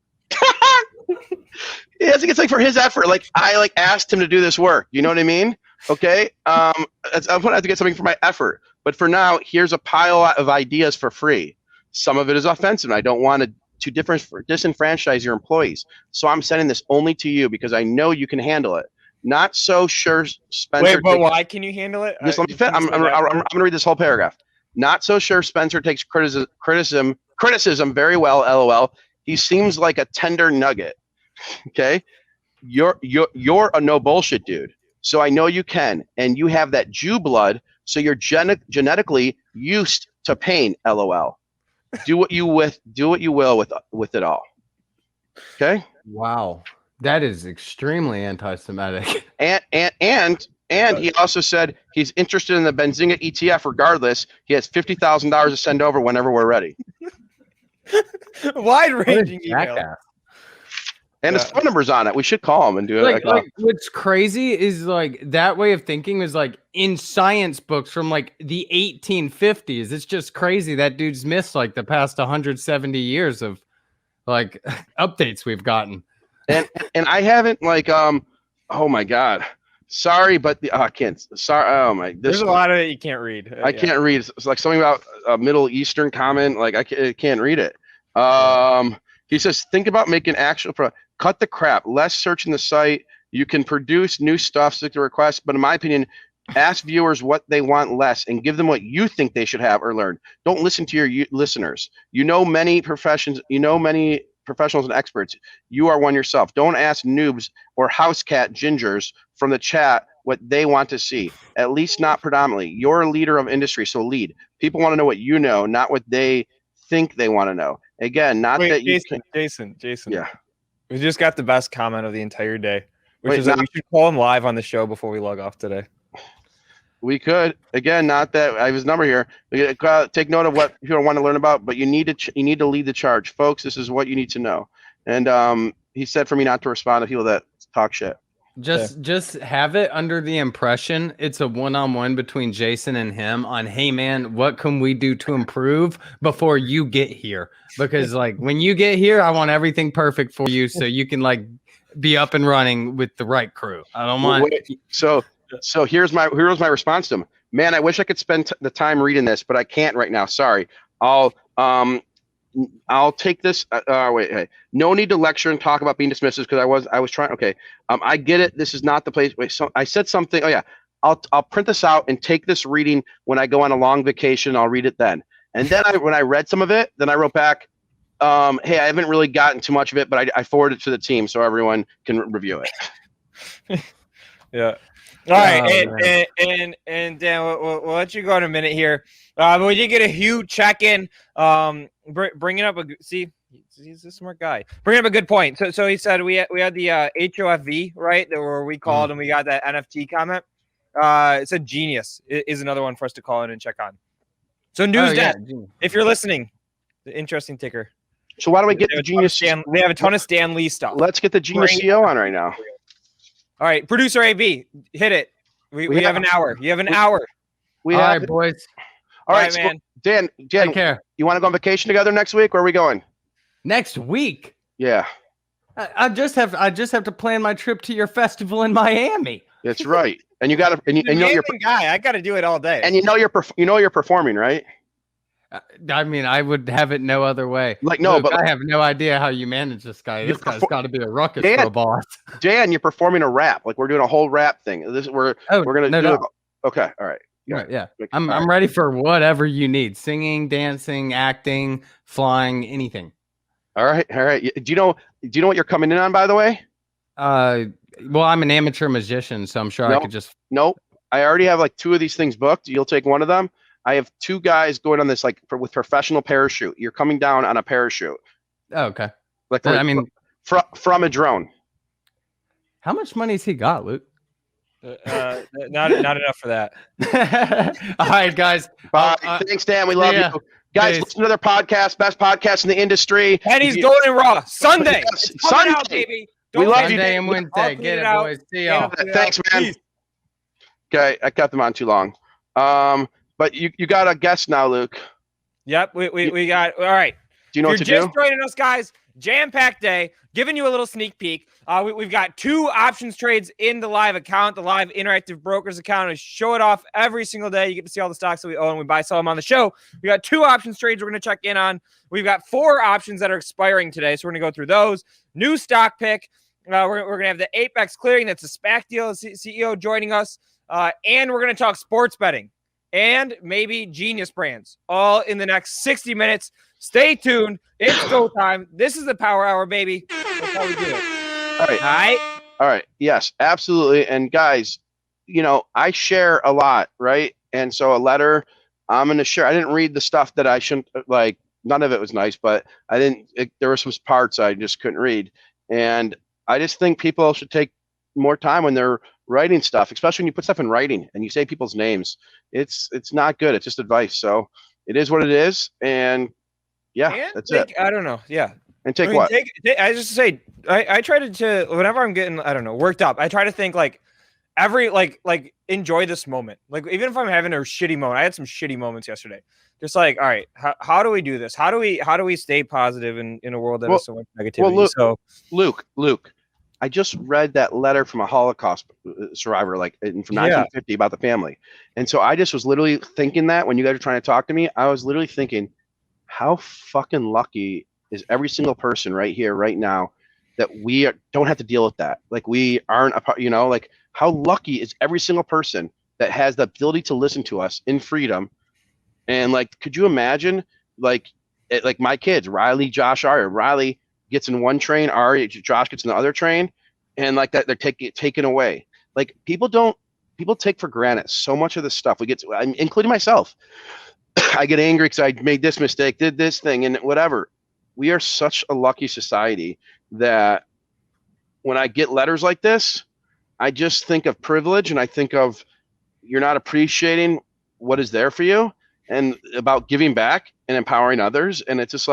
He has to get something for his effort. Like I asked him to do this work. You know what I mean? Okay. I'm gonna have to get something for my effort. But for now, here's a pile of ideas for free. Some of it is offensive, and I don't want to disenfranchise your employees. So I'm sending this only to you because I know you can handle it. Not so sure, Spencer. Wait, but why can you handle it? Just let me fit. I'm gonna read this whole paragraph. Not so sure Spencer takes criticism very well. LOL. He seems like a tender nugget. Okay, you're a no bullshit dude. So I know you can, and you have that Jew blood. So you're genetically used to pain. LOL. Do what you will with it all. Okay. Wow, that is extremely anti-Semitic. And he also said he's interested in the Benzinga ETF. Regardless, he has $50,000 to send over whenever we're ready. Wide-ranging email. And his phone number's on it. We should call him and do it. Like what's crazy is like that way of thinking is like in science books from like the 1850s. It's just crazy that dude's missed like the past 170 years of like updates we've gotten. And I haven't oh my God. Sorry, but I can't. Sorry. Oh my. There's a lot of it you can't read. I can't read. It's like something about a Middle Eastern comment. Like I can't read it. He says, think about making actual. Cut the crap. Less searching the site. You can produce new stuff, stick to requests. But in my opinion, ask viewers what they want less and give them what you think they should have or learn. Don't listen to your listeners. You know many professionals and experts. You are one yourself. Don't ask noobs or house cat gingers from the chat what they want to see, at least not predominantly. You're a leader of industry, so lead. People want to know what you know, not what they think they want to know. Again, Jason. Yeah. We just got the best comment of the entire day, which is that we should call him live on the show before we log off today. We could. Again, not that I have his number here. Take note of what you want to learn about, but you need to lead the charge. Folks, this is what you need to know. And he said for me not to respond to people that talk shit. Just have it under the impression it's a one-on-one between Jason and him on, hey man, what can we do to improve before you get here? Because like when you get here, I want everything perfect for you so you can like be up and running with the right crew. I don't want. So here's my response to him. Man, I wish I could spend the time reading this, but I can't right now. Sorry. I'll take this. Wait. No need to lecture and talk about being dismissive because I was trying. Okay. I get it. This is not the place. Wait. So I said something. Oh yeah. I'll print this out and take this reading when I go on a long vacation. I'll read it then. And then when I read some of it, then I wrote back, hey, I haven't really gotten too much of it, but I forwarded it to the team so everyone can review it. Yeah. All right, and Dan, we'll let you go in a minute here. But we did get a huge check-in. Bringing up he's a smart guy. Bringing up a good point. So he said we had the HOFV, right? Where we called and we got that NFT comment. It said genius is another one for us to call in and check on. So news desk, if you're listening, the interesting ticker. So why don't we get the genius? They have a ton of Stan Lee stuff. Let's get the genius CEO on right now. All right, producer AB, hit it. We have an hour. You have an hour. All right, boys. All right, man. Dan, Take care. You want to go on vacation together next week? Where are we going? Next week? Yeah. I just have to plan my trip to your festival in Miami. That's right. And you got to, and you know you're guy. I got to do it all day. And you know you're performing, right? I mean, I would have it no other way. Like no, Luke, but I have no idea how you manage this guy. This guy's got to be a ruckus for a boss. Dan, you're performing a rap. Like we're doing a whole rap thing. We're gonna do. Okay, all right. Yeah. I'm ready for whatever you need: singing, dancing, acting, flying, anything. All right. Do you know what you're coming in on, by the way? Well, I'm an amateur magician, so I'm sure I could just. Nope. I already have like 2 of these things booked. You'll take one of them. I have 2 guys going on this with professional parachute. You're coming down on a parachute. Oh, okay. From a drone. How much money has he got, Luke? Not enough for that. All right, guys. Bye. Thanks, Dan. We love you. Guys, listen to their podcast, best podcast in the industry. Penny's Golden Raw, Sunday. Sunday, out, baby. We love you. Sunday and Wednesday. Get it, boys. See y'all. Thanks, man. Peace. Okay, I kept them on too long. But you got a guest now, Luke. Yep, we got. All right. Do you know what to do? If you're just joining us, guys, jam-packed day, giving you a little sneak peek. We've got 2 options trades in the live account, the live interactive brokers account. We show it off every single day. You get to see all the stocks that we own. We buy, sell them on the show. We got 2 options trades we're going to check in on. We've got 4 options that are expiring today, so we're going to go through those. New stock pick. We're going to have the Apex Clearing. That's a SPAC deal. CEO joining us. And we're going to talk sports betting and maybe Genius Brands all in the next 60 minutes. Stay tuned. It's go time. This is the Power Hour, baby. That's how we do it. All right. Yes, absolutely. And guys, I share a lot, right? And so a letter, I'm going to share. I didn't read the stuff that I shouldn't like. None of it was nice, but there were some parts I just couldn't read. And I just think people should take more time when they're writing stuff, especially when you put stuff in writing and you say people's names. It's not good. It's just advice. So it is what it is. And that's it. I don't know. Yeah. And what? I just say, I try to whenever I'm getting, I don't know, worked up, I try to think like enjoy this moment. Like, even if I'm having a shitty moment, I had some shitty moments yesterday. Just like, all right, how do we do this? How do we stay positive in a world that has so much negativity? Luke, I just read that letter from a Holocaust survivor, from 1950 about the family. And so I just was literally thinking that when you guys are trying to talk to me, I was literally thinking, how fucking lucky is every single person right here, right now, that we don't have to deal with that. Like, we aren't, how lucky is every single person that has the ability to listen to us in freedom. And could you imagine, my kids, Riley, Josh, Ari, Riley gets in one train, Josh gets in the other train, and that they're taken away. People take for granted so much of this stuff. Including myself. I get angry because I made this mistake, did this thing, and whatever. We are such a lucky society that when I get letters like this, I just think of privilege, and I think of you're not appreciating what is there for you, and about giving back and empowering others. And it's just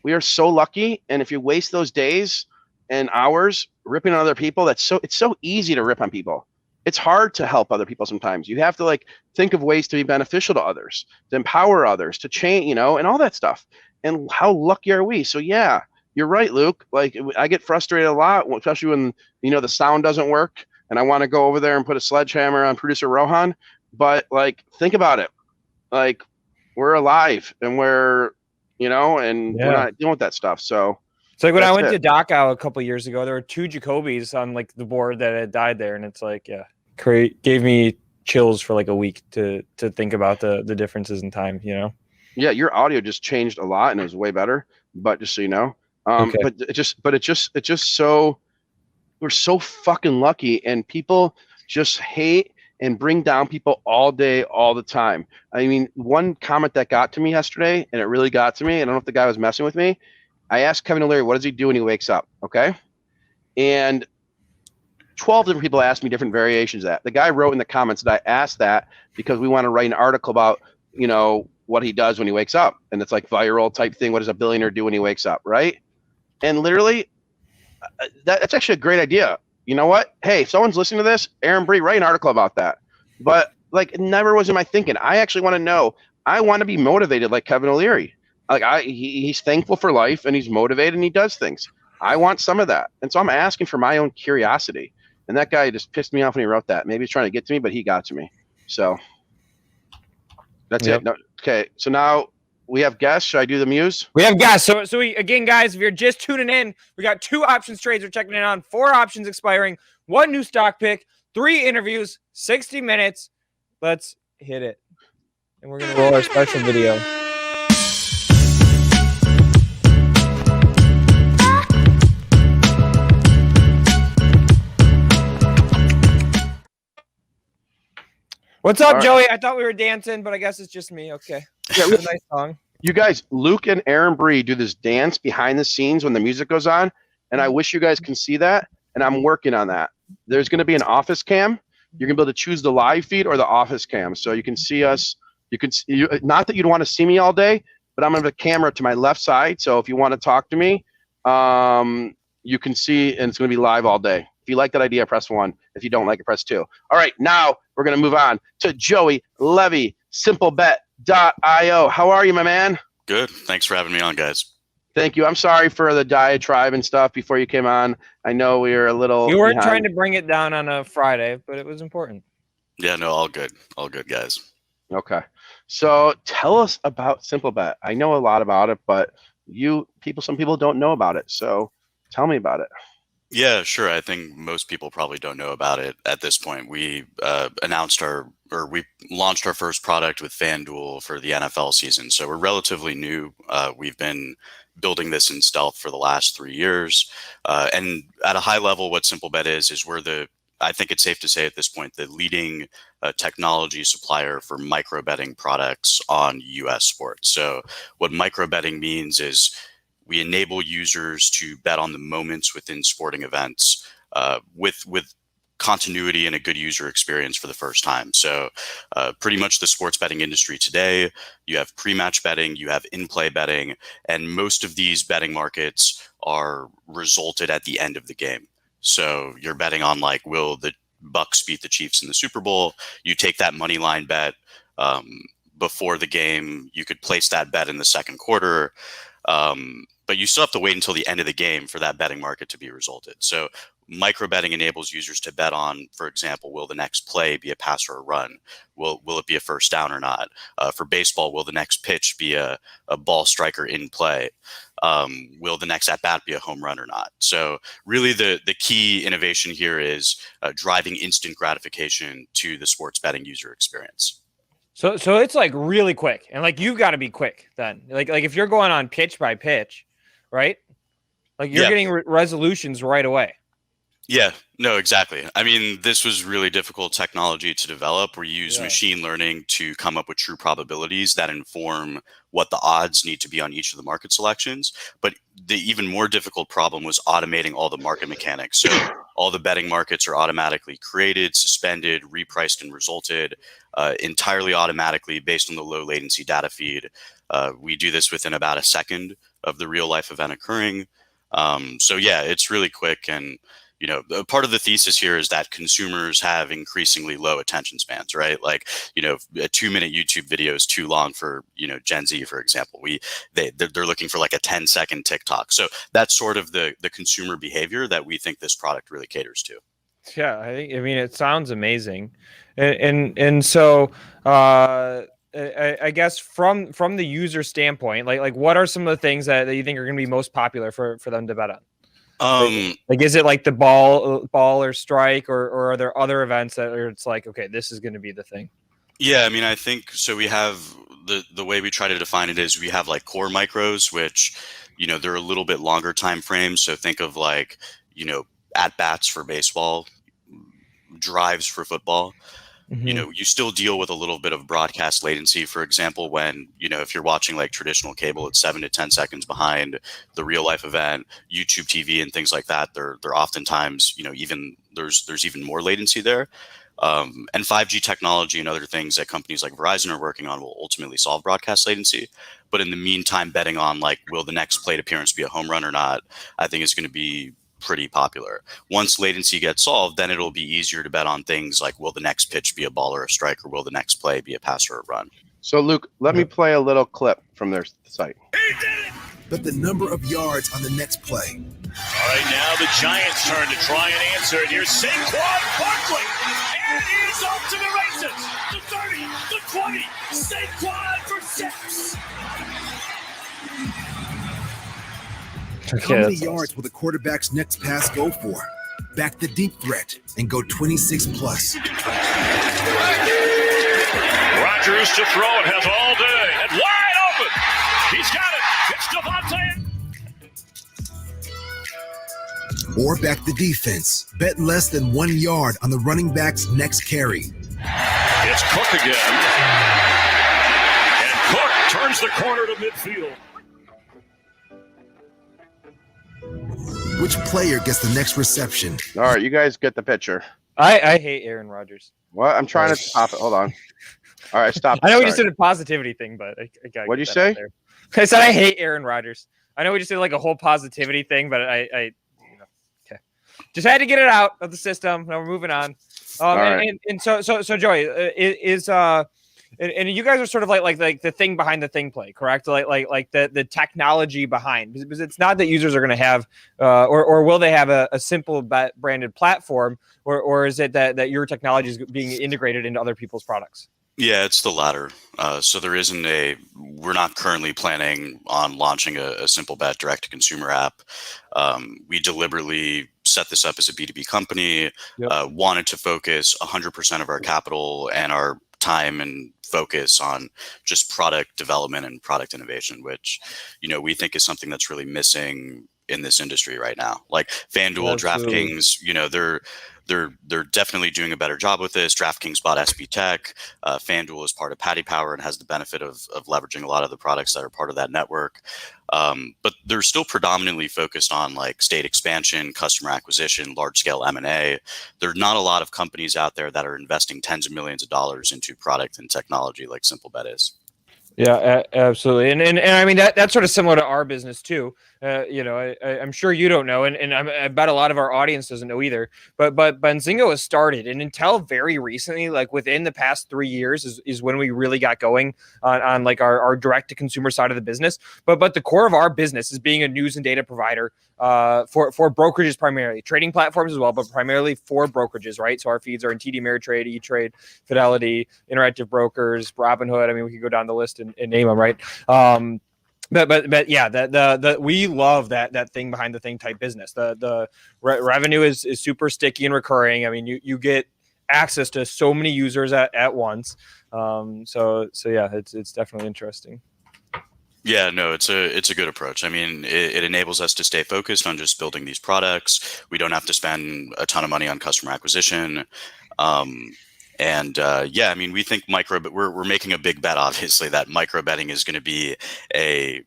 we are so lucky. And if you waste those days and hours ripping on other people, it's so easy to rip on people. It's hard to help other people sometimes. You have to think of ways to be beneficial to others, to empower others, to change, and all that stuff. And how lucky are we? So yeah, you're right, Luke. I get frustrated a lot, especially when, the sound doesn't work and I want to go over there and put a sledgehammer on producer Rohan. But think about it. We're alive and we're not dealing with that stuff. So it's when I went to Dachau a couple years ago, there were 2 Jacobis on the board that had died there. And it's gave me chills for like a week to think about the differences in time, you know? Yeah, your audio just changed a lot and it was way better. But just so you know, Okay. but it's just so we're so fucking lucky, and people just hate and bring down people all day, all the time. I mean, one comment that got to me yesterday, and it really got to me. I don't know if the guy was messing with me. I asked Kevin O'Leary, what does he do when he wakes up? Okay. And 12 different people asked me different variations of that. The guy wrote in the comments that I asked that because we want to write an article about, you know, what he does when he wakes up. And it's like viral type thing. What does a billionaire do when he wakes up? Right. And literally, that's actually a great idea. You know what? Hey, if someone's listening to this, Aaron Bree, write an article about that. But like, it never was in my thinking. I actually want to know. I want to be motivated like Kevin O'Leary. Like he's thankful for life and he's motivated and he does things. I want some of that. And so I'm asking for my own curiosity. And that guy just pissed me off when he wrote that. Maybe he's trying to get to me, but he got to me. So that's it. No, okay. So now we have guests. Should I do the muse? We have guests. So we, again, guys, if you're just tuning in, we got 2 options trades we're checking in on, 4 options expiring, 1 new stock pick, 3 interviews, 60 minutes. Let's hit it. And we're going to roll our special video. What's up, right. Joey? I thought we were dancing, but I guess it's just me. Okay. Yeah, It's a nice song. You guys, Luke and Aaron Bree do this dance behind the scenes when the music goes on, and I wish you guys can see that, and I'm working on that. There's going to be an office cam. You're going to be able to choose the live feed or the office cam, so you can see us. You can see, not that you'd want to see me all day, but I'm going to have a camera to my left side, so if you want to talk to me, you can see, and it's going to be live all day. If you like that idea, press 1. If you don't like it, press 2. All right, now we're going to move on to Joey Levy, SimpleBet.io. How are you, my man? Good. Thanks for having me on, guys. Thank you. I'm sorry for the diatribe and stuff before you came on. I know we were a little You weren't behind. trying to bring it down on a Friday, but it was important. Yeah, no, all good. All good, guys. Okay. So tell us about SimpleBet. I know a lot about it, but some people don't know about it. So tell me about it. Yeah, sure. I think most people probably don't know about it at this point. We we launched our first product with FanDuel for the NFL season. So we're relatively new. We've been building this in stealth for the last 3 years. And at a high level, what SimpleBet is I think it's safe to say at this point, the leading technology supplier for micro betting products on US sports. So what micro betting means is we enable users to bet on the moments within sporting events with continuity and a good user experience for the first time. So pretty much the sports betting industry today, you have pre-match betting, you have in-play betting, and most of these betting markets are resulted at the end of the game. So you're betting on like, will the Bucks beat the Chiefs in the Super Bowl? You take that money line bet before the game. You could place that bet in the second quarter. But you still have to wait until the end of the game for that betting market to be resulted. So micro betting enables users to bet on, for example, will the next play be a pass or a run? Will it be a first down or not? For baseball, will the next pitch be a ball striker in play? Will the next at bat be a home run or not? So really the key innovation here is driving instant gratification to the sports betting user experience. So it's like really quick, and like you've got to be quick then. Like if you're going on pitch by pitch, right? Like you're getting resolutions right away. Yeah, no, exactly. I mean, this was really difficult technology to develop. We use machine learning to come up with true probabilities that inform what the odds need to be on each of the market selections. But the even more difficult problem was automating all the market mechanics. So all the betting markets are automatically created, suspended, repriced, and resulted entirely automatically based on the low latency data feed. We do this within about a second of the real life event occurring. So yeah, it's really quick. And you know, part of the thesis here is that consumers have increasingly low attention spans, right? Like, you know, a 2-minute YouTube video is too long for, you know, Gen Z, for example. They're looking for like a 10-second TikTok. So that's sort of the consumer behavior that we think this product really caters to. Yeah, I mean, it sounds amazing, and so I guess from the user standpoint, like what are some of the things that you think are going to be most popular for them to bet on? Like, is it like the ball or strike, or are there other events that are, it's like, okay, this is going to be the thing? Yeah, I mean, I think so. We have the way we try to define it is we have like core micros, which, they're a little bit longer time frames. So think of like, at bats for baseball, drives for football. You still deal with a little bit of broadcast latency. For example, when, if you're watching like traditional cable, it's 7 to 10 seconds behind the real life event. YouTube TV and things like that, they're oftentimes, even there's even more latency there. And 5G technology and other things that companies like Verizon are working on will ultimately solve broadcast latency. But in the meantime, betting on like, will the next plate appearance be a home run or not, I think is going to be pretty popular. Once latency gets solved, then it'll be easier to bet on things like, will the next pitch be a ball or a strike, or will the next play be a pass or a run? So, Luke, let me play a little clip from their site. But the number of yards on the next play. All right, now the Giants' turn to try and answer it. Here's Saquon Barkley, and he's off to the races. The 30, the 20, Saquon for 6. How many yards will the quarterback's next pass go for? Back the deep threat and go 26 plus. Rodgers to throw it, has all day, and wide open. He's got it. It's Devontae. Or back the defense. Bet less than 1 yard on the running back's next carry. It's Cook again. And Cook turns the corner to midfield. Which player gets the next reception? All right, you guys get the picture. I hate Aaron Rodgers. What? I'm trying to stop it. Hold on. All right, stop. I know we just did a positivity thing, but I gotta What'd you get that say? out there. I said I hate Aaron Rodgers. I know we just did like a whole positivity thing, but I okay. Just had to get it out of the system. Now we're moving on. Right. And so Joey is and you guys are sort of like the thing behind the thing play, correct? Like the technology behind, because it's not that users are going to have or will they have a SimpleBet branded platform, or is it that your technology is being integrated into other people's products? Yeah, it's the latter. So we're not currently planning on launching a SimpleBet direct-to-consumer app. We deliberately set this up as a B2B company, wanted to focus 100% of our capital and our time and focus on just product development and product innovation, which, we think is something that's really missing in this industry right now. Like FanDuel, DraftKings, they're definitely doing a better job with this. DraftKings bought SB Tech. FanDuel is part of Paddy Power and has the benefit of leveraging a lot of the products that are part of that network. But they're still predominantly focused on like state expansion, customer acquisition, large scale M&A. There are not a lot of companies out there that are investing tens of millions of dollars into product and technology like SimpleBet is. Yeah, absolutely. And I mean, that's sort of similar to our business too. I'm sure you don't know, and I bet a lot of our audience doesn't know either. But Benzinga was started, and until very recently, like within the past 3 years, is when we really got going on like our direct to consumer side of the business. But the core of our business is being a news and data provider for brokerages, primarily trading platforms as well, but primarily for brokerages, right? So our feeds are in TD Ameritrade, E-Trade, Fidelity, Interactive Brokers, Robinhood. I mean, we could go down the list and name them, right? But yeah, the we love that thing behind the thing type business. The revenue is super sticky and recurring. I mean, you get access to so many users at once. So yeah, it's definitely interesting. Yeah, no, it's a good approach. I mean, it enables us to stay focused on just building these products. We don't have to spend a ton of money on customer acquisition. Yeah, I mean, we think we're making a big bet, obviously, that micro betting is going to be a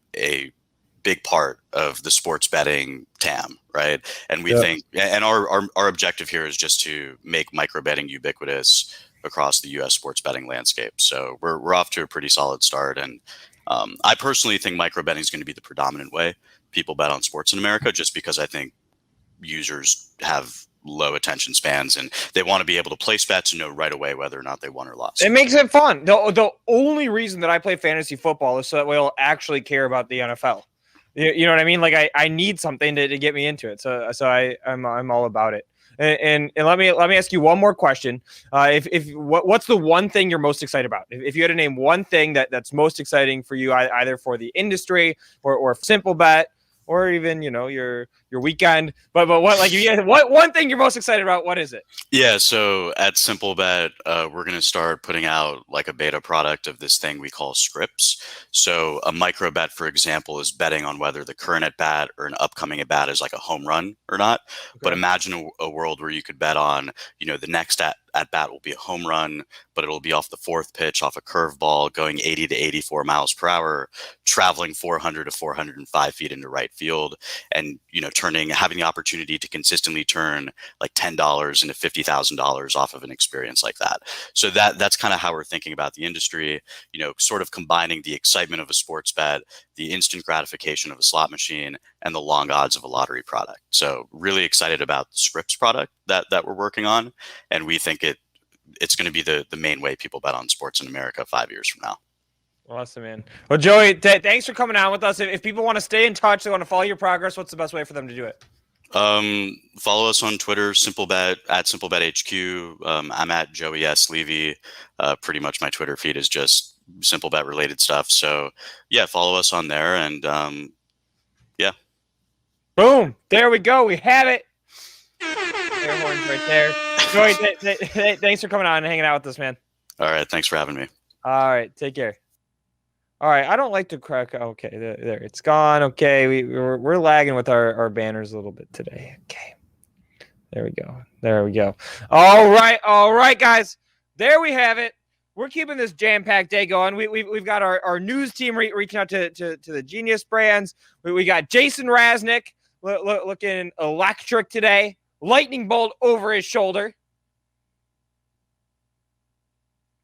big part of the sports betting TAM, right? And we think, and our objective here is just to make micro betting ubiquitous across the U.S. sports betting landscape. So we're off to a pretty solid start. And I personally think micro betting is going to be the predominant way people bet on sports in America, just because I think users have low attention spans and they want to be able to place bets and know right away whether or not they won or lost. It makes it fun. The only reason that I play fantasy football is so that way I'll actually care about the NFL. You know what I mean? Like I need something to get me into it. So I'm all about it. And let me ask you one more question. What's the one thing you're most excited about? If you had to name one thing that's most exciting for you, either for the industry or SimpleBet, or even your weekend. But what what one thing you're most excited about? What is it? Yeah, so at SimpleBet, we're going to start putting out like a beta product of this thing we call scripts. So a micro bet, for example, is betting on whether the current at bat or an upcoming at bat is like a home run or not. Okay. But imagine a world where you could bet on, the next at bat will be a home run, but it'll be off the fourth pitch, off a curveball, going 80 to 84 miles per hour, traveling 400 to 405 feet into right field, and having the opportunity to consistently turn like $10 into $50,000 off of an experience like that. So that's kind of how we're thinking about the industry, sort of combining the excitement of a sports bet, the instant gratification of a slot machine, and the long odds of a lottery product. So really excited about the scripts product that we're working on, and we think it's going to be the main way people bet on sports in America 5 years from now. Awesome, man. Well, Joey, thanks for coming on with us. If people want to stay in touch, they want to follow your progress, what's the best way for them to do it? Follow us on Twitter, SimpleBet, at SimpleBetHQ. I'm at Joey S. Levy. Pretty much my Twitter feed is just SimpleBet related stuff. So yeah, follow us on there, and yeah. Boom. There we go. We have it. Air horns right there. Joey, thanks for coming on and hanging out with us, man. All right. Thanks for having me. All right. Take care. All right. I don't like to crack. Okay. There. It's gone. Okay. We're lagging with our banners a little bit today. Okay. There we go. All right, guys. There we have it. We're keeping this jam-packed day going. We've got our news team reaching out to the Genius brands. We got Jason Raznick looking electric today. Lightning bolt over his shoulder.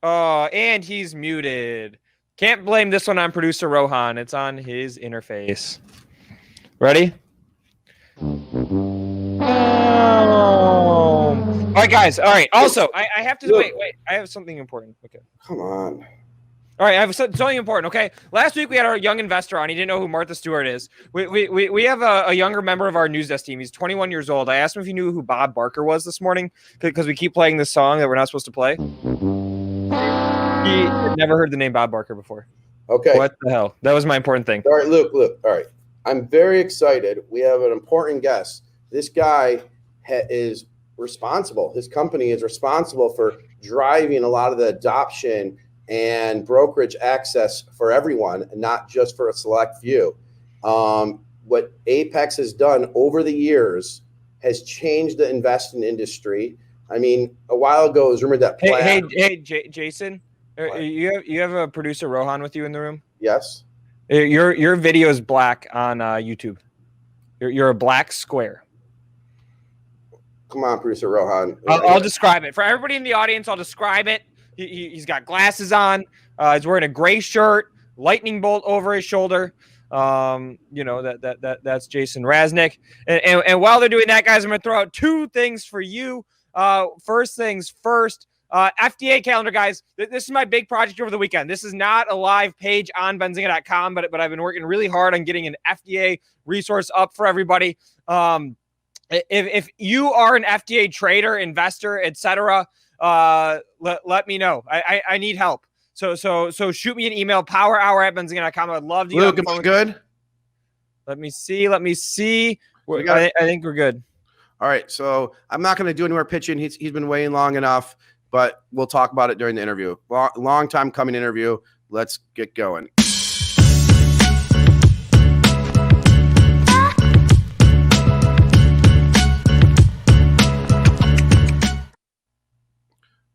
Oh, and he's muted. Can't blame this one on producer Rohan. It's on his interface. Ready? Oh. All right, guys. All right. Also, I have to wait. I have something important. Okay. Come on. All right, I have something important. Okay, last week we had our young investor on. He didn't know who Martha Stewart is. We have a younger member of our news desk team. He's 21 years old. I asked him if he knew who Bob Barker was this morning because we keep playing this song that we're not supposed to play. He had never heard the name Bob Barker before. Okay. What the hell? That was my important thing. All right, look. All right. I'm very excited. We have an important guest. This guy is responsible. His company is responsible for driving a lot of the adoption and brokerage access for everyone, not just for a select few. What Apex has done over the years has changed the investing industry. I mean, a while ago, it was rumored that Jason, you have a producer Rohan with you in the room? Yes. Your video is black on YouTube. You're a black square. Come on, producer Rohan. I'll describe it for everybody in the audience. I'll describe it. He's got glasses on. He's wearing a gray shirt, lightning bolt over his shoulder. That's Jason Raznick. And while they're doing that, guys, I'm going to throw out two things for you. First things first, FDA calendar, guys. This is my big project over the weekend. This is not a live page on Benzinga.com, but I've been working really hard on getting an FDA resource up for everybody. If you are an FDA trader, investor, etc., let me know. I need help. So shoot me an email, powerhour@benzinga.com. I'd love to get Luke, am I good? Let me see. I think we're good. All right. So I'm not going to do any more pitching. He's been waiting long enough, but we'll talk about it during the interview. Long time coming interview. Let's get going.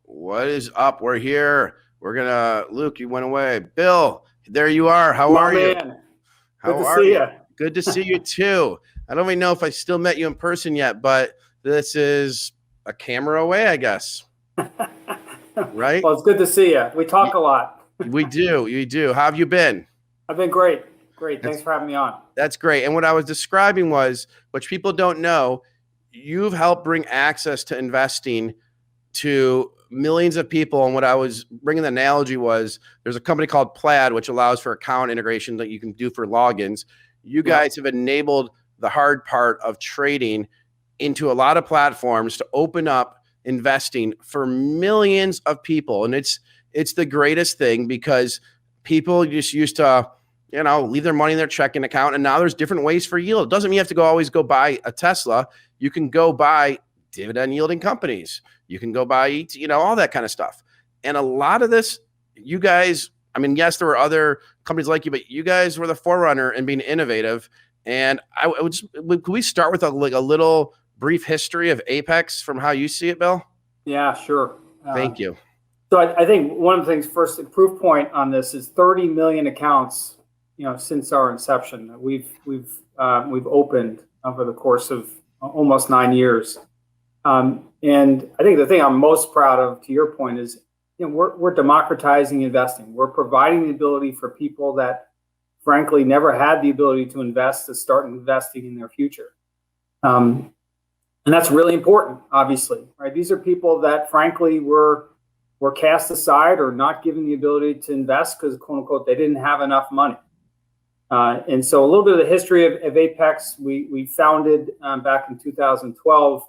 What is up? We're here. Luke, you went away. Bill, there you are. How are you? Good to see you. Good to see you too. I don't even know if I still met you in person yet, but this is a camera away, I guess. Right? Well, it's good to see you. We talk a lot. We do. You do. How have you been? I've been great. Great. Thanks for having me on. That's great. And what I was describing was, which people don't know, you've helped bring access to investing to millions of people. And what I was bringing the analogy was, there's a company called Plaid, which allows for account integration that you can do for logins. You guys have enabled the hard part of trading into a lot of platforms to open up investing for millions of people. And it's the greatest thing, because people just used to leave their money in their checking account. And now there's different ways for yield. It doesn't mean you have to always go buy a Tesla. You can go buy dividend yielding companies. You can go buy, all that kind of stuff. And a lot of this, you guys, yes, there were other companies like you, but you guys were the forerunner in being innovative. And could we start with a little brief history of Apex from how you see it, Bill? Yeah, sure. Thank you. So I think one of the things, first, the proof point on this is 30 million accounts, since our inception that we've opened over the course of almost 9 years. And I think the thing I'm most proud of, to your point, is we're democratizing investing. We're providing the ability for people that, frankly, never had the ability to invest to start investing in their future. And that's really important, obviously, right? These are people that, frankly, were cast aside or not given the ability to invest because, quote unquote, they didn't have enough money. And so a little bit of the history of Apex, we founded back in 2012.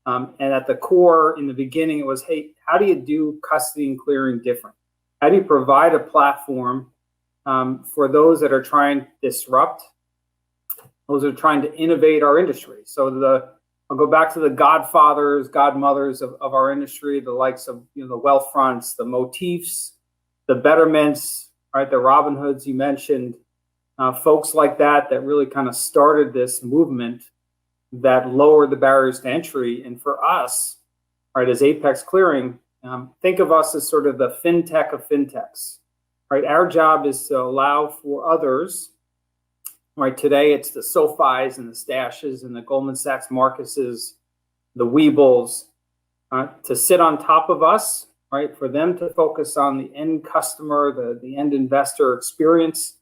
And at the core, in the beginning, it was, hey, how do you do custody and clearing different? How do you provide a platform for those that are trying to disrupt, those that are trying to innovate our industry? So I'll go back to the godfathers, godmothers of our industry, the likes of the Wealthfronts, the Motifs, the Betterments, right? The Robin Hoods you mentioned, folks like that really kind of started this movement that lowered the barriers to entry. And for us, right, as Apex Clearing, think of us as sort of the fintech of fintechs, right? Our job is to allow for others, right? Today, it's the SoFis and the Stashes and the Goldman Sachs Marcuses, the Weebles, to sit on top of us, right? For them to focus on the end customer, the end investor experience,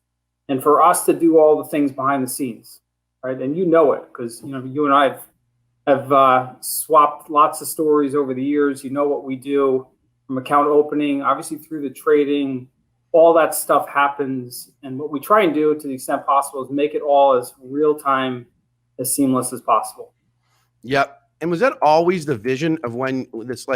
and for us to do all the things behind the scenes, right? And it, because you and I have swapped lots of stories over the years. You know what we do from account opening, obviously through the trading. All that stuff happens. And what we try and do to the extent possible is make it all as real time, as seamless as possible. Yep. And was that always the vision of when this,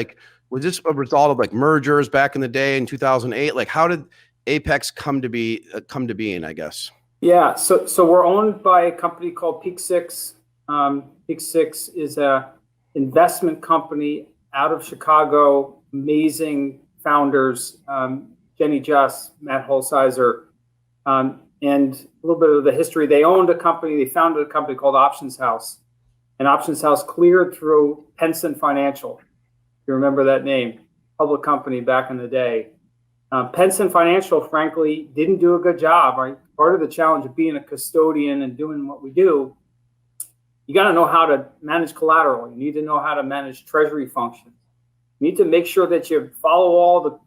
was this a result of mergers back in the day in 2008? How did Apex come to being, I guess? Yeah. So we're owned by a company called Peak Six. Peak Six is a investment company out of Chicago, amazing founders, Jenny Just, Matt Holsizer, and a little bit of the history. They founded a company called Options House, and Options House cleared through Penson Financial. If you remember that name, public company back in the day. Penson Financial, frankly, didn't do a good job, right? Part of the challenge of being a custodian and doing what we do, you got to know how to manage collateral. You need to know how to manage treasury functions. You need to make sure that you follow all the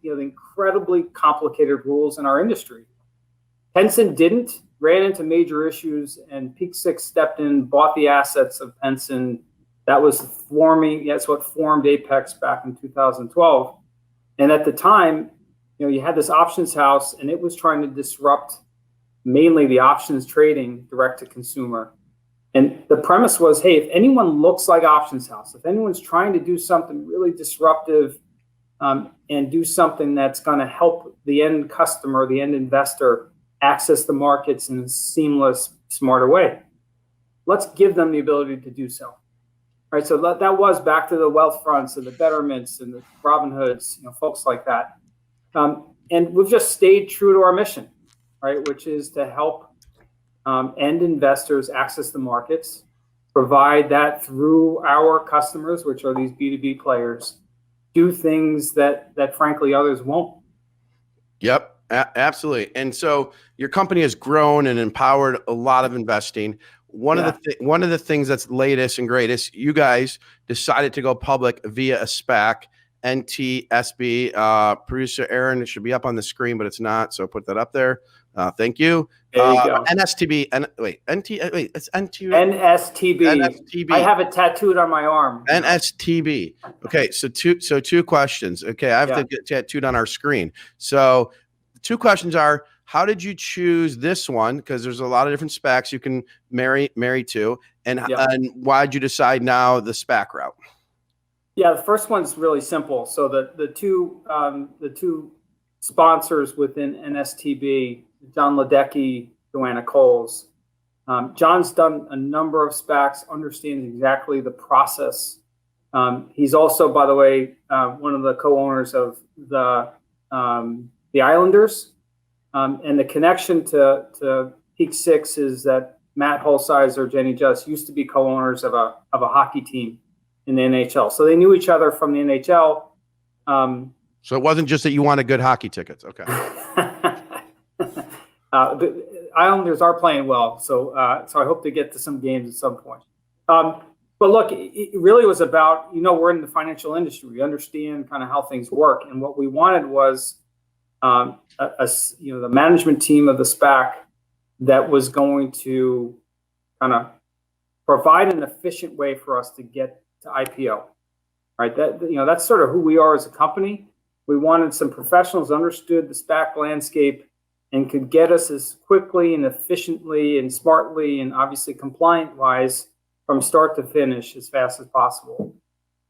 incredibly complicated rules in our industry. Penson ran into major issues, and Peak Six stepped in, bought the assets of Penson. That's what formed Apex back in 2012. And at the time, you had this options house, and it was trying to disrupt mainly the options trading direct to consumer. And the premise was, hey, if anyone looks like Options House, if anyone's trying to do something really disruptive and do something that's going to help the end customer, the end investor, access the markets in a seamless, smarter way, let's give them the ability to do so. Right, so that was back to the Wealthfronts and the Betterments and the Robin Hoods, folks like that. And we've just stayed true to our mission, right, which is to help end investors access the markets, provide that through our customers, which are these B2B players, do things that frankly others won't. Yep, absolutely. And so your company has grown and empowered a lot of investing. One of the things that's latest and greatest, you guys decided to go public via a SPAC, NTSB. Producer Aaron, it should be up on the screen, but it's not. So put that up there. Thank you. There you go. NSTB. It's NSTB. I have it tattooed on my arm. NSTB. Okay, so two questions. Okay, I have to get tattooed on our screen. So the two questions are: how did you choose this one? Because there's a lot of different SPACs you can marry to, and why did you decide now the SPAC route? Yeah, the first one's really simple. So the two sponsors within NSTB John Ledecky, Joanna Coles. John's done a number of SPACs, understands exactly the process. He's also, by the way, one of the co-owners of the Islanders. And the connection to Peak Six is that Matt Holsizer, Jenny Just used to be co-owners of a hockey team in the NHL. So they knew each other from the NHL. So it wasn't just that you wanted good hockey tickets. Okay. The Islanders are playing well, so I hope to get to some games at some point. But look, it really was about, we're in the financial industry. We understand kind of how things work. And what we wanted was, the management team of the SPAC that was going to kind of provide an efficient way for us to get to IPO, right? That's sort of who we are as a company. We wanted some professionals who understood the SPAC landscape and could get us as quickly and efficiently and smartly and obviously compliant wise from start to finish as fast as possible.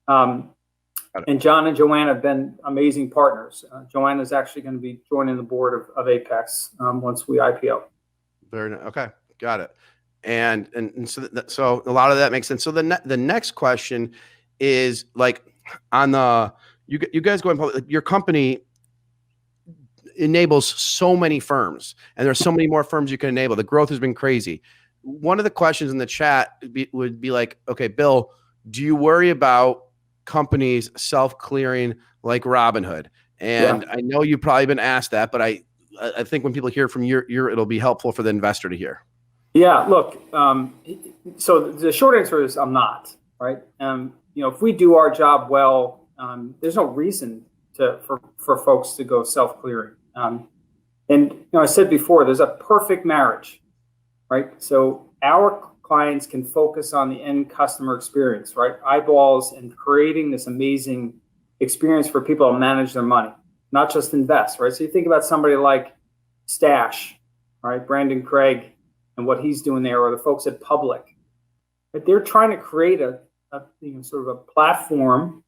And John and Joanna have been amazing partners. Joanna is actually going to be joining the board of Apex once we IPO. Very nice. Okay, got it. And so a lot of that makes sense. So the next question is like on the you guys going public. Like your company enables so many firms, and there's so many more firms you can enable. The growth has been crazy. One of the questions in the chat would be like, okay, Bill, do you worry about companies self-clearing like Robinhood? And I know you've probably been asked that, but I think when people hear from your it'll be helpful for the investor to hear. Yeah, look, so the short answer is I'm not, right? If we do our job well, there's no reason for folks to go self-clearing. And I said before, there's a perfect marriage, right? So our clients can focus on the end customer experience, right? Eyeballs and creating this amazing experience for people to manage their money, not just invest, right? So you think about somebody like Stash, right? Brandon Craig and what he's doing there, or the folks at Public, but they're trying to create a sort of a platform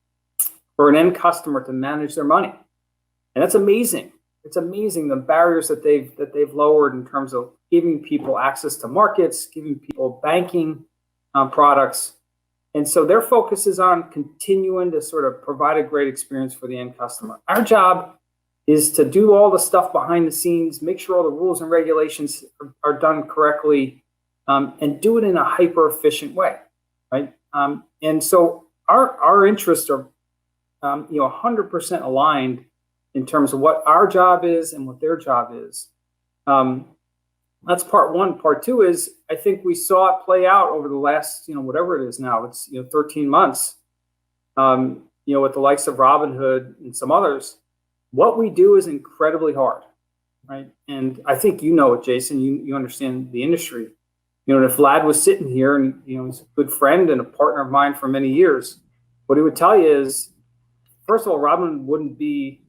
for an end customer to manage their money. And that's amazing. It's amazing the barriers that they've lowered in terms of giving people access to markets, giving people banking products. And so their focus is on continuing to sort of provide a great experience for the end customer. Our job is to do all the stuff behind the scenes, make sure all the rules and regulations are done correctly, and do it in a hyper efficient way, right? And so our interests are 100% aligned in terms of what our job is and what their job is. That's part one. Part two is, I think we saw it play out over the last, whatever it is now, it's 13 months, with the likes of Robinhood and some others. What we do is incredibly hard, right? And I think it, Jason, you understand the industry. And if Vlad was sitting here and, he's a good friend and a partner of mine for many years, what he would tell you is, first of all, Robinhood wouldn't be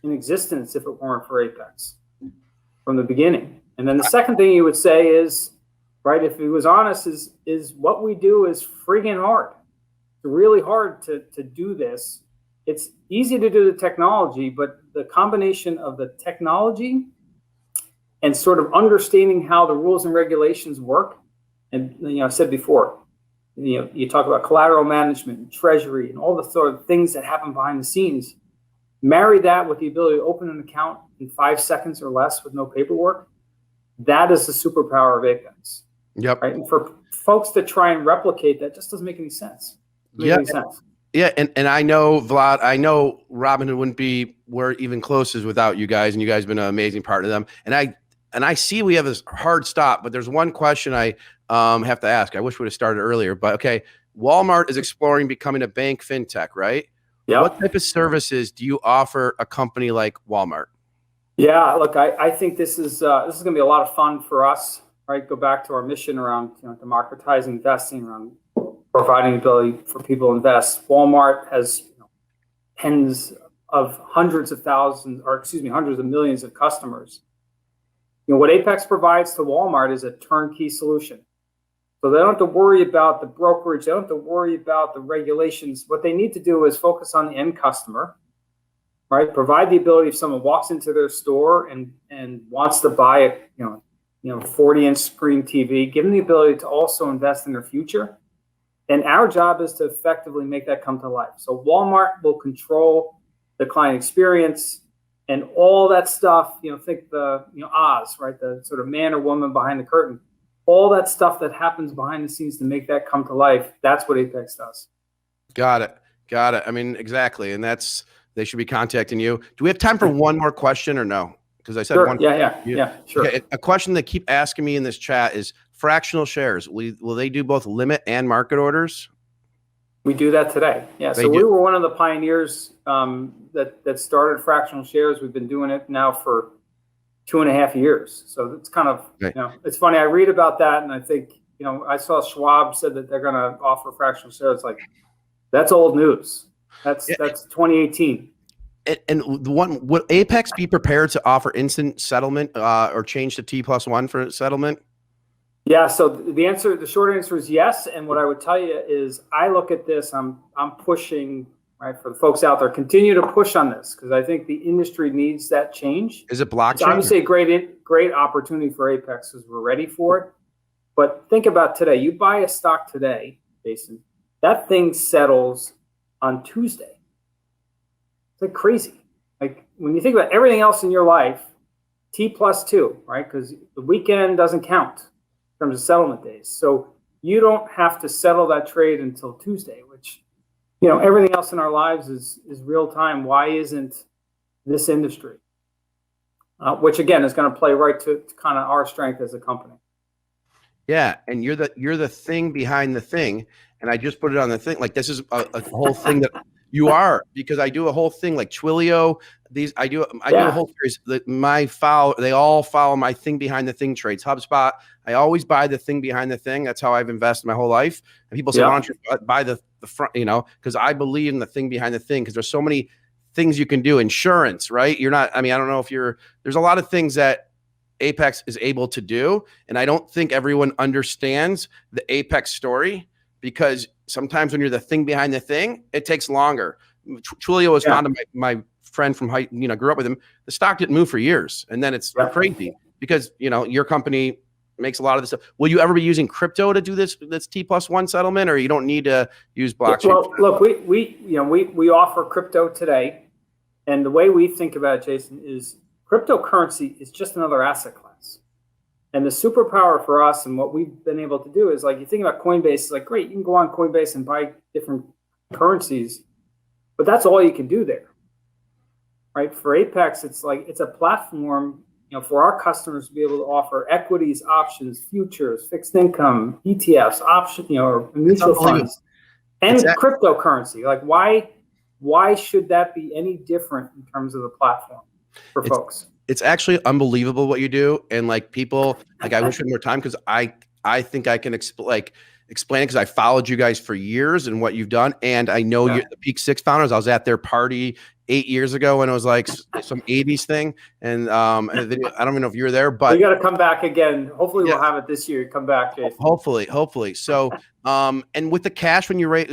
in existence if it weren't for Apex from the beginning. And then the second thing he would say is, right, if he was honest, is what we do is friggin' hard. It's really hard to do this. It's easy to do the technology, but the combination of the technology and sort of understanding how the rules and regulations work. And, I said before, you talk about collateral management and treasury and all the sort of things that happen behind the scenes. Marry that with the ability to open an account in 5 seconds or less with no paperwork. That is the superpower of Apex. Yep. Right. And for folks to try and replicate that just doesn't make any sense. Yeah, and I know, Vlad, I know Robinhood wouldn't be where even close is without you guys, and you guys have been an amazing partner to them. And I see we have this hard stop, but there's one question I have to ask. I wish we would have started earlier, but okay. Walmart is exploring becoming a bank fintech, right? Yeah. What type of services do you offer a company like Walmart? Yeah, look, I think this is going to be a lot of fun for us, right? Go back to our mission around democratizing investing, around providing the ability for people to invest. Walmart has hundreds of millions of customers. What Apex provides to Walmart is a turnkey solution. So they don't have to worry about the brokerage. They don't have to worry about the regulations. What they need to do is focus on the end customer right? Provide the ability if someone walks into their store and wants to buy a 40-inch screen TV, give them the ability to also invest in their future. And our job is to effectively make that come to life. So Walmart will control the client experience and all that stuff. Think the Oz, right? The sort of man or woman behind the curtain. All that stuff that happens behind the scenes to make that come to life. That's what Apex does. Got it. I mean, exactly. And they should be contacting you. Do we have time for one more question or no? Because I said sure. one. Yeah, sure. Okay. A question they keep asking me in this chat is fractional shares. Will they do both limit and market orders? We do that today. Yeah. So we were one of the pioneers that started fractional shares. We've been doing it now for 2.5 years. So it's kind of, it's funny. I read about that and I think, I saw Schwab said that they're going to offer fractional shares. Like, that's old news. That's 2018. And would Apex be prepared to offer instant settlement or change to T+1 for settlement? Yeah. So the short answer is yes. And what I would tell you is I look at this, I'm pushing, right, for the folks out there, continue to push on this because I think the industry needs that change. Is it blockchain? It's obviously a great opportunity for Apex because we're ready for it. But think about today. You buy a stock today, Jason, that thing settles on Tuesday. It's like crazy. Like when you think about everything else in your life, T+2, right? Because the weekend doesn't count in terms of settlement days. So you don't have to settle that trade until Tuesday, which, everything else in our lives is real time. Why isn't this industry? Which again is going to play right to kind of our strength as a company. Yeah, and you're the thing behind the thing, and I just put it on the thing. Like this is a whole thing that you are, because I do a whole thing like Twilio. I do a whole series. They all follow my thing behind the thing trades. HubSpot. I always buy the thing behind the thing. That's how I've invested my whole life. And people say, why don't you buy the front? Because I believe in the thing behind the thing. Because there's so many things you can do. Insurance, right? You're not. I mean, I don't know if you're. There's a lot of things that Apex is able to do, and I don't think everyone understands the Apex story, because sometimes when you're the thing behind the thing, it takes longer. Twilio was founded by my friend from grew up with him. The stock didn't move for years, and then it's crazy because your company makes a lot of this stuff. Will you ever be using crypto to do this T+1 settlement, or you don't need to use blockchain? Well, look, we offer crypto today, and the way we think about it, Jason, is cryptocurrency is just another asset class. And the superpower for us and what we've been able to do is, like, you think about Coinbase, it's like, great, you can go on Coinbase and buy different currencies, but that's all you can do there, right? For Apex, it's like, it's a platform, for our customers to be able to offer equities, options, futures, fixed income, ETFs, or mutual funds, and cryptocurrency. Like, why should that be any different in terms of the platform for folks? It's actually unbelievable what you do. And like people, like I wish we had more time, because I think I can explain it, because I followed you guys for years and what you've done. And I know you're the Peak Six founders. I was at their party 8 years ago when it was like some 80s thing. And I don't even know if you were there, but you got to come back again. Hopefully we'll have it this year. Come back, Jason. Hopefully. So, and with the cash, when you raise,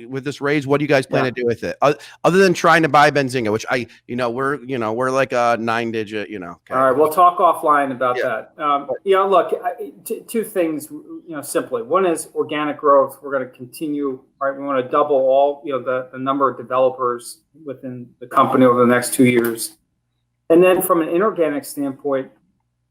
with this raise, what do you guys plan to do with it? Other than trying to buy Benzinga, which we're like a 9-digit, Okay. All right. We'll talk offline about that. Look, two things, simply. One is organic growth. We're going to continue, right? We want to double all, the number of developers within the company over the next 2 years. And then from an inorganic standpoint,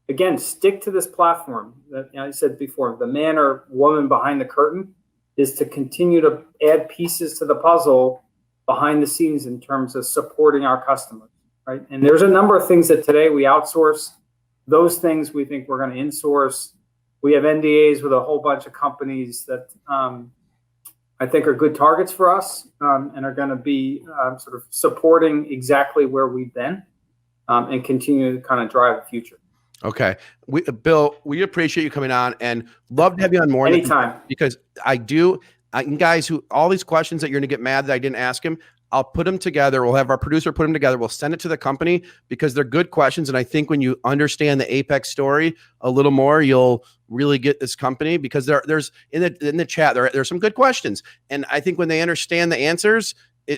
again, stick to this platform that I said before, the man or woman behind the curtain is to continue to add pieces to the puzzle behind the scenes in terms of supporting our customers, right? And there's a number of things that today we outsource. Those things we think we're going to insource. We have NDAs with a whole bunch of companies that I think are good targets for us and are going to be sort of supporting exactly where we've been and continue to kind of drive the future. Okay. Bill, we appreciate you coming on and love to have you on more. Anytime. Because guys, all these questions that you're going to get mad that I didn't ask him, I'll put them together. We'll have our producer put them together. We'll send it to the company because they're good questions. And I think when you understand the Apex story a little more, you'll really get this company, because there's in the chat, there's some good questions. And I think when they understand the answers,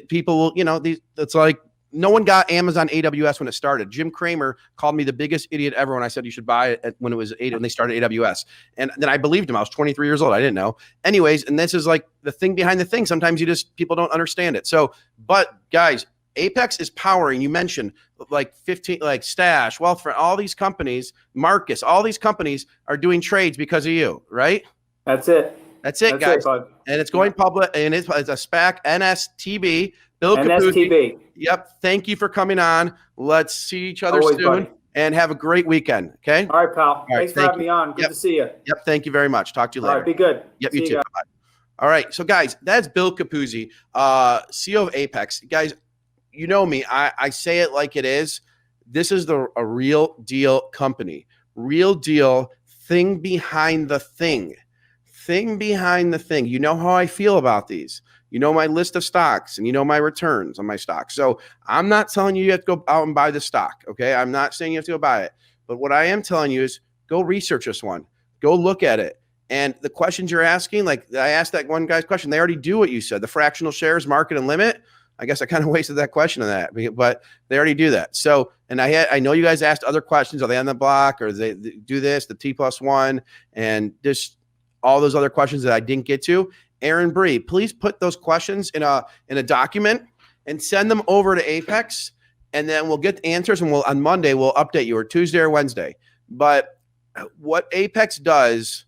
people will, it's like no one got Amazon AWS when it started. Jim Cramer called me the biggest idiot ever when I said you should buy it when it was when they started AWS. And then I believed him. I was 23 years old. I didn't know. Anyways, and this is like the thing behind the thing. Sometimes people don't understand it. So, but guys, Apex is powering. You mentioned like 15, like Stash, Wealthfront, all these companies, Marcus, all these companies are doing trades because of you, right? That's it. That's it, guys. And it's going public, and it's a SPAC, NSTB. Bill Capuzzi. NSTB. Yep. Thank you for coming on. Let's see each other soon, buddy. And have a great weekend. Okay. All right, pal. Thanks for having me on. Good to see you. Yep. Thank you very much. Talk to you later. All right. Be good. Yep. You too. Bye. All right. So, guys, that's Bill Capuzzi, CEO of Apex. Guys, you know me. I say it like it is. This is a real deal company. Real deal thing behind the thing. Thing behind the thing. You know how I feel about these. You know my list of stocks, and you know my returns on my stocks. So I'm not telling you have to go out and buy the stock, okay? I'm not saying you have to go buy it. But what I am telling you is go research this one. Go look at it. And the questions you're asking, like I asked that one guy's question, they already do what you said. The fractional shares, market, and limit. I guess I kind of wasted that question on that, but they already do that. So, and I know you guys asked other questions. Are they on the block, or they do this, the T+1, and just all those other questions that I didn't get to? Aaron Bree, please put those questions in a document and send them over to Apex, and then we'll get the answers, and on Monday we'll update you, or Tuesday or Wednesday. But what Apex does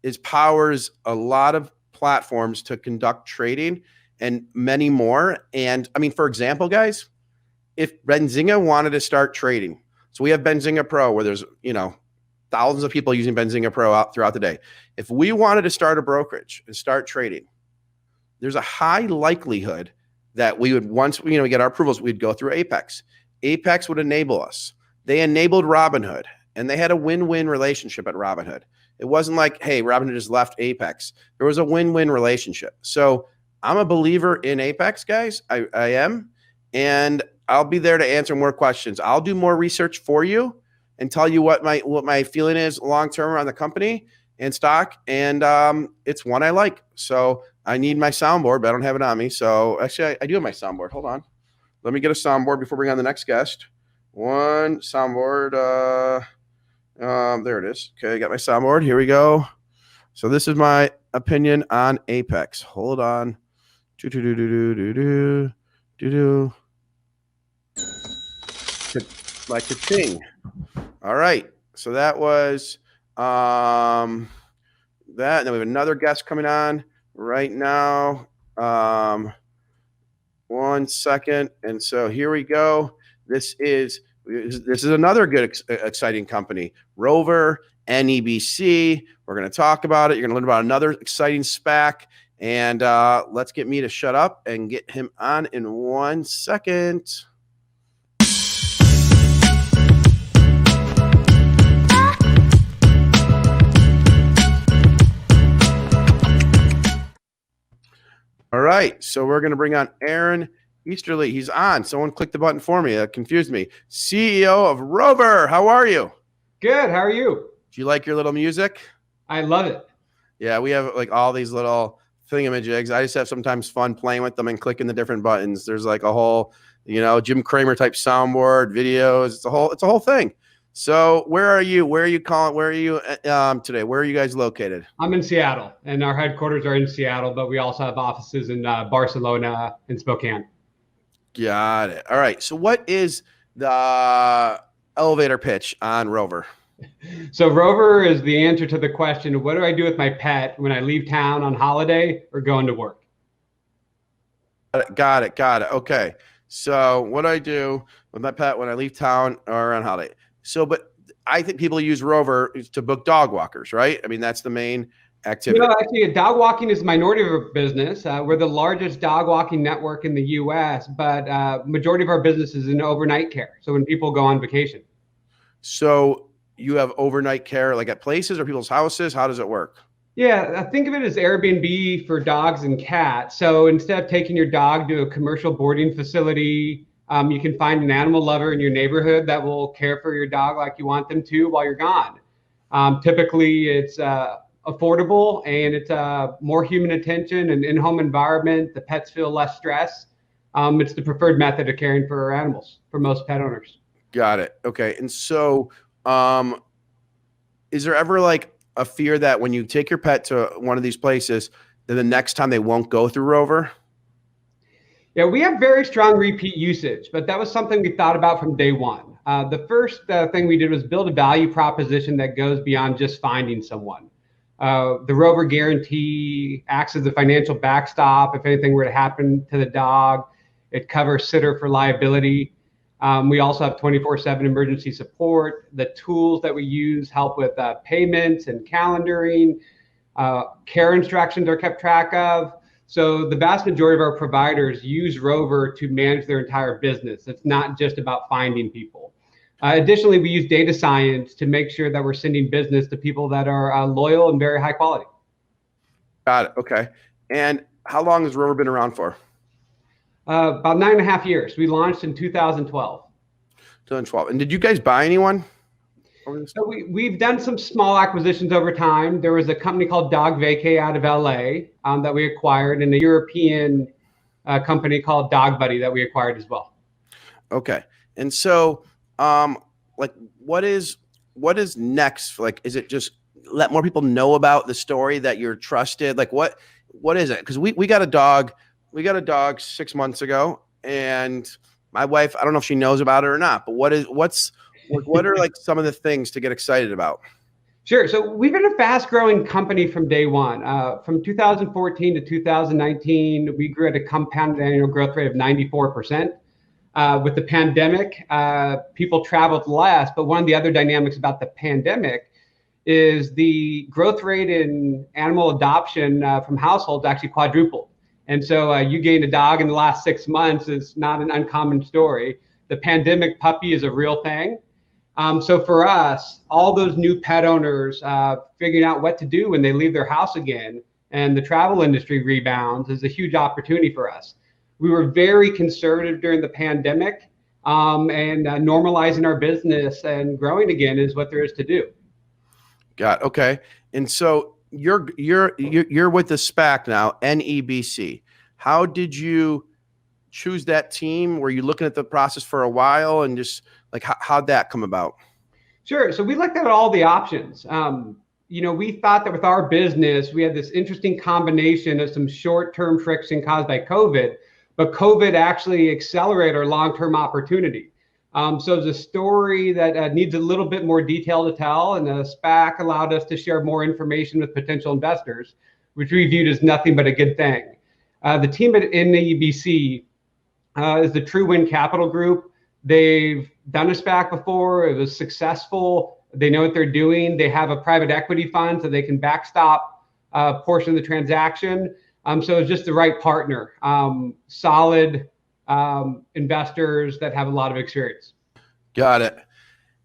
is powers a lot of platforms to conduct trading and many more. And I mean, for example, guys, if Benzinga wanted to start trading, so we have Benzinga Pro where there's, thousands of people using Benzinga Pro out throughout the day. If we wanted to start a brokerage and start trading, there's a high likelihood that we would, once we get our approvals, we'd go through Apex. Apex would enable us. They enabled Robinhood, and they had a win-win relationship at Robinhood. It wasn't like, hey, Robinhood just left Apex. There was a win-win relationship. So I'm a believer in Apex, guys. I am, and I'll be there to answer more questions. I'll do more research for you and tell you what my feeling is long-term on the company and stock. And it's one I like. So I need my soundboard, but I don't have it on me. So actually I do have my soundboard. Hold on. Let me get a soundboard before we bring on the next guest. One soundboard. There it is. Okay. I got my soundboard. Here we go. So this is my opinion on Apex. Hold on. Like a king. All right. So that was that. And then we have another guest coming on right now. 1 second. And so here we go. This is another good, exciting company. Rover, NEBC. We're going to talk about it. You're going to learn about another exciting SPAC. And let's get me to shut up and get him on in 1 second. All right, so we're going to bring on Aaron Easterly. He's on. Someone clicked the button for me. That confused me. CEO of Rover. How are you? Good. How are you? Do you like your little music? I love it. Yeah, we have like all these little thingamajigs. I just have sometimes fun playing with them and clicking the different buttons. There's like a whole, Jim Cramer type soundboard, videos. It's a whole thing. So where are you? Where are you calling? Where are you today? Where are you guys located? I'm in Seattle, and our headquarters are in Seattle, but we also have offices in Barcelona and Spokane. Got it. All right. So what is the elevator pitch on Rover? So Rover is the answer to the question, what do I do with my pet when I leave town on holiday or going to work? Got it. Okay. So what do I do with my pet when I leave town or on holiday? So, but I think people use Rover to book dog walkers, right? I mean, that's the main activity. Actually, dog walking is a minority of our business. We're the largest dog walking network in the U.S., but majority of our business is in overnight care. So when people go on vacation. So you have overnight care like at places or people's houses? How does it work? Yeah, think of it as Airbnb for dogs and cats. So instead of taking your dog to a commercial boarding facility, you can find an animal lover in your neighborhood that will care for your dog like you want them to while you're gone. Typically, it's affordable and it's more human attention and in-home environment. The pets feel less stress. It's the preferred method of caring for our animals for most pet owners. Got it. Okay. And so, is there ever like a fear that when you take your pet to one of these places, then the next time they won't go through Rover? Yeah, we have very strong repeat usage, but that was something we thought about from day one. The first thing we did was build a value proposition that goes beyond just finding someone. The Rover guarantee acts as a financial backstop if anything were to happen to the dog. It covers sitter for liability. We also have 24/7 emergency support. The tools that we use help with payments and calendaring. Care instructions are kept track of. So the vast majority of our providers use Rover to manage their entire business. It's not just about finding people. Additionally, we use data science to make sure that we're sending business to people that are loyal and very high quality. Got it. Okay. And how long has Rover been around for? About 9.5 years. We launched in 2012. 2012. And did you guys buy anyone? So we've done some small acquisitions over time. There was a company called Dog Vacay out of LA that we acquired, and a European company called Dog Buddy that we acquired as well. Okay. And so, like, what is next? Like, is it just let more people know about the story that you're trusted? Like, what is it? Because we got a dog. We got a dog 6 months ago, and my wife, I don't know if she knows about it or not, but what are like some of the things to get excited about? Sure. So we've been a fast growing company from day one. From 2014 to 2019, we grew at a compounded annual growth rate of 94%. With the pandemic, people traveled less, but one of the other dynamics about the pandemic is the growth rate in animal adoption from households actually quadrupled. And so you gained a dog in the last 6 months is not an uncommon story. The pandemic puppy is a real thing. So for us, all those new pet owners figuring out what to do when they leave their house again and the travel industry rebounds is a huge opportunity for us. We were very conservative during the pandemic, and normalizing our business and growing again is what there is to do. Got it. Okay. And so you're with the SPAC now, NEBC. How did you choose that team? Were you looking at the process for a while, and just like how'd that come about? Sure. So we looked at all the options. We thought that with our business, we had this interesting combination of some short-term friction caused by COVID, but COVID actually accelerated our long-term opportunity. So it's a story that needs a little bit more detail to tell, and the SPAC allowed us to share more information with potential investors, which we viewed as nothing but a good thing. The team at NEBC is the True Win Capital Group. They've done a SPAC before. It was successful. They know what they're doing. They have a private equity fund so they can backstop a portion of the transaction. So it's just the right partner, solid investors that have a lot of experience. Got it.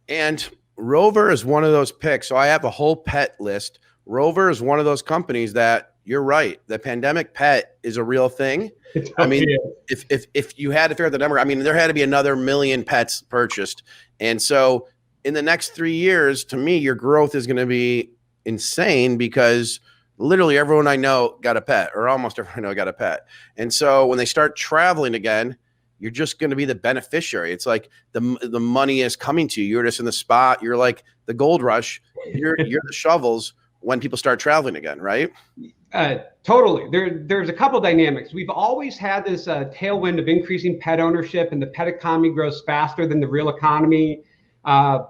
And Rover is one of those picks. So I have a whole pet list. Rover is one of those companies that you're right. The pandemic pet is a real thing. I mean, if you had to figure out the number, I mean, there had to be another 1 million pets purchased. And so in the next 3 years, to me, your growth is going to be insane because literally everyone I know got a pet, or almost everyone I know got a pet. And so when they start traveling again, you're just going to be the beneficiary. It's like the money is coming to you. You're just in the spot. You're like the gold rush. You're the shovels when people start traveling again, right? Totally. There's a couple dynamics. We've always had this tailwind of increasing pet ownership, and the pet economy grows faster than the real economy.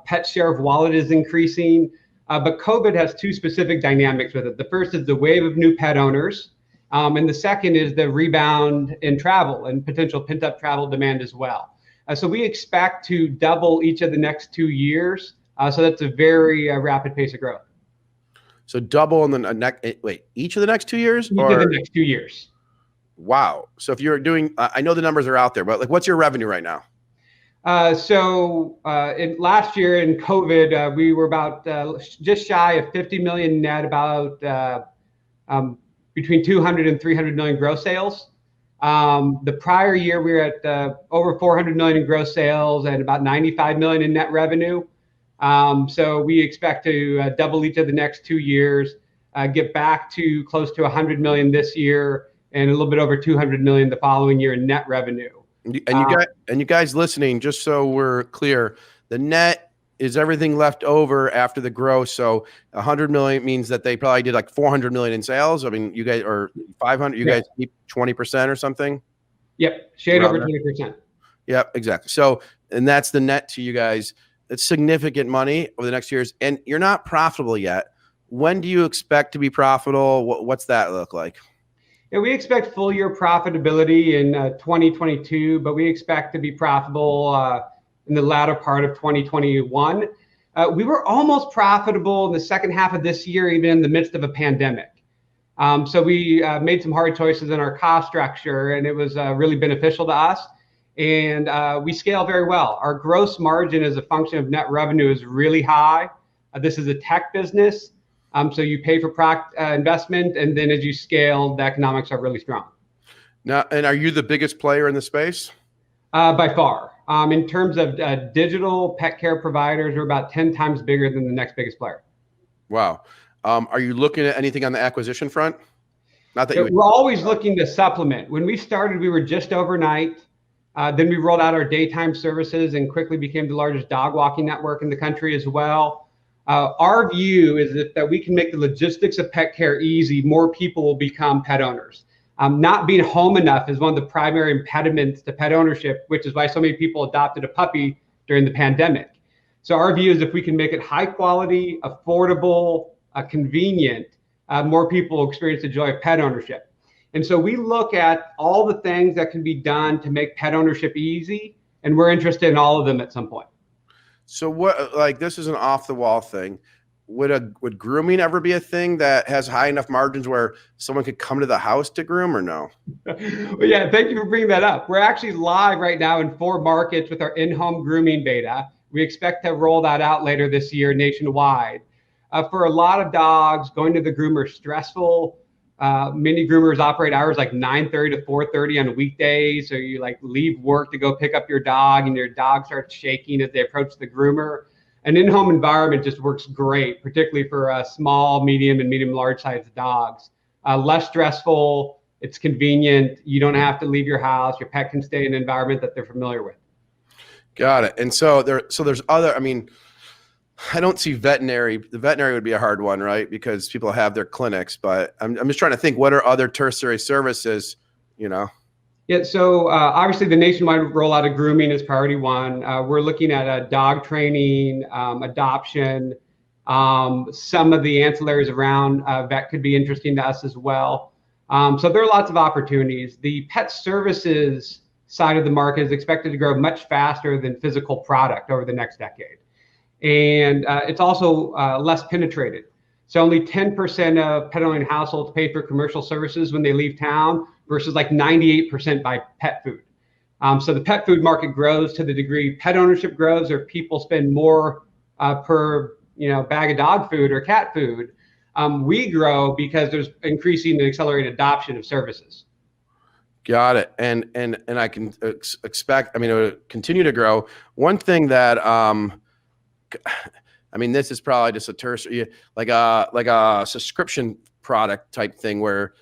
Pet share of wallet is increasing. But COVID has two specific dynamics with it. The first is the wave of new pet owners. And the second is the rebound in travel and potential pent-up travel demand as well. So we expect to double each of the next 2 years. So that's a very rapid pace of growth. So double in the each of the next 2 years? Each of the next 2 years. Wow. So if you're doing, I know the numbers are out there, but like, what's your revenue right now? Last year in COVID, we were about just shy of 50 million net, about between 200 and 300 million gross sales. The prior year, we were at over 400 million in gross sales and about 95 million in net revenue. So we expect to double each of the next 2 years, get back to close to 100 million this year, and a little bit over 200 million the following year in net revenue. And you guys listening, just so we're clear, the net is everything left over after the gross. So 100 million means that they probably did like 400 million in sales. I mean, you guys are 500. You guys keep 20% or something. Yep, shade over 20%. Yep, exactly. So, and that's the net to you guys. It's significant money over the next years, and you're not profitable yet. When do you expect to be profitable? What's that look like? Yeah, we expect full year profitability in 2022, but we expect to be profitable in the latter part of 2021. We were almost profitable in the second half of this year, even in the midst of a pandemic. So we made some hard choices in our cost structure, and it was really beneficial to us. And we scale very well. Our gross margin as a function of net revenue is really high. This is a tech business. So you pay for investment, and then as you scale, the economics are really strong. Now, and are you the biggest player in the space? By far. In terms of digital pet care providers, we're about 10 times bigger than the next biggest player. Wow. Are you looking at anything on the acquisition front? Not that we're always looking to supplement. When we started, we were just overnight. Then we rolled out our daytime services and quickly became the largest dog walking network in the country as well. Our view is that we can make the logistics of pet care easy, more people will become pet owners. Not being home enough is one of the primary impediments to pet ownership, which is why so many people adopted a puppy during the pandemic. So our view is if we can make it high quality, affordable, convenient, more people will experience the joy of pet ownership. And so we look at all the things that can be done to make pet ownership easy, and we're interested in all of them at some point. So what, like, this is an off the wall thing. Would grooming ever be a thing that has high enough margins where someone could come to the house to groom, or no? Well, yeah, thank you for bringing that up. We're actually live right now in 4 markets with our in-home grooming beta. We expect to roll that out later this year nationwide. For a lot of dogs, going to the groomer is stressful. Many groomers operate hours like 9:30 to 4:30 on weekdays. So you like leave work to go pick up your dog, and your dog starts shaking as they approach the groomer. An in-home environment just works great, particularly for small, medium, and large sized dogs. Less stressful, it's convenient. You don't have to leave your house. Your pet can stay in an environment that they're familiar with. Got it. And so there's other, I mean, I don't see veterinary. The veterinary would be a hard one, right? Because people have their clinics, but I'm just trying to think, what are other tertiary services, you know? Yeah, so obviously the nationwide rollout of grooming is priority one. We're looking at dog training, adoption. Some of the ancillaries around vet could be interesting to us as well. So there are lots of opportunities. The pet services side of the market is expected to grow much faster than physical product over the next decade. And it's also less penetrated. So only 10% of pet owning households pay for commercial services when they leave town, versus like 98% buy pet food. So the pet food market grows to the degree pet ownership grows, or people spend more per bag of dog food or cat food. We grow because there's increasing and accelerated adoption of services. Got it. And I can expect, I mean, it will continue to grow. One thing that, I mean, this is probably just a tertiary, like a subscription product type thing where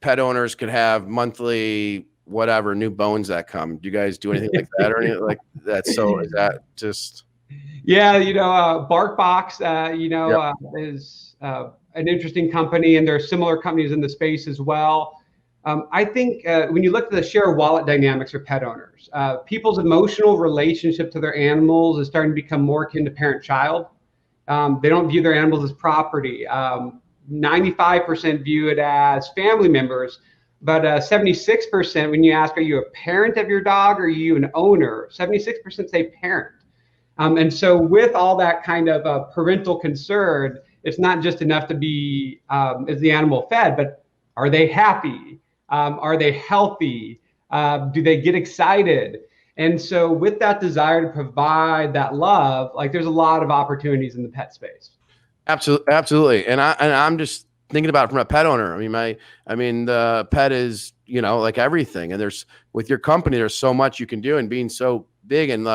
pet owners could have monthly, whatever, new bones that come. Do you guys do anything like that or anything like that? So is that just? Yeah, BarkBox, is an interesting company, and there are similar companies in the space as well. I think when you look at the share wallet dynamics for pet owners, people's emotional relationship to their animals is starting to become more akin to parent-child. They don't view their animals as property. 95% view it as family members, but 76%, when you ask, are you a parent of your dog or are you an owner? 76% say parent. And so with all that kind of parental concern, it's not just enough to be, is the animal fed, but are they happy? Are they healthy? Do they get excited? And so with that desire to provide that love, like there's a lot of opportunities in the pet space. Absolutely. And I'm just thinking about it from a pet owner. I mean, the pet is, like everything. And with your company, there's so much you can do, and being so big, and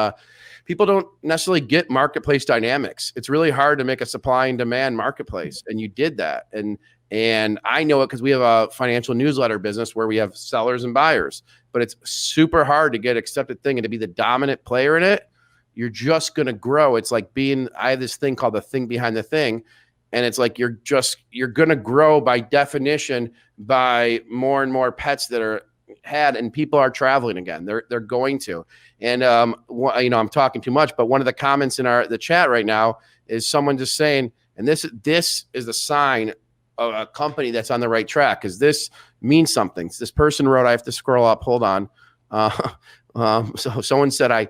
people don't necessarily get marketplace dynamics. It's really hard to make a supply and demand marketplace. And you did that. And And I know it because we have a financial newsletter business where we have sellers and buyers, but it's super hard to get accepted thing and to be the dominant player in it. You're just going to grow. It's like I have this thing called the thing behind the thing. And it's like, you're going to grow by definition by more and more pets that are had, and people are traveling again. They're going to, and I'm talking too much, but one of the comments in the chat right now is someone just saying, and this is a sign of a company that's on the right track, because this means something. This person wrote, I have to scroll up. Hold on. So someone said, I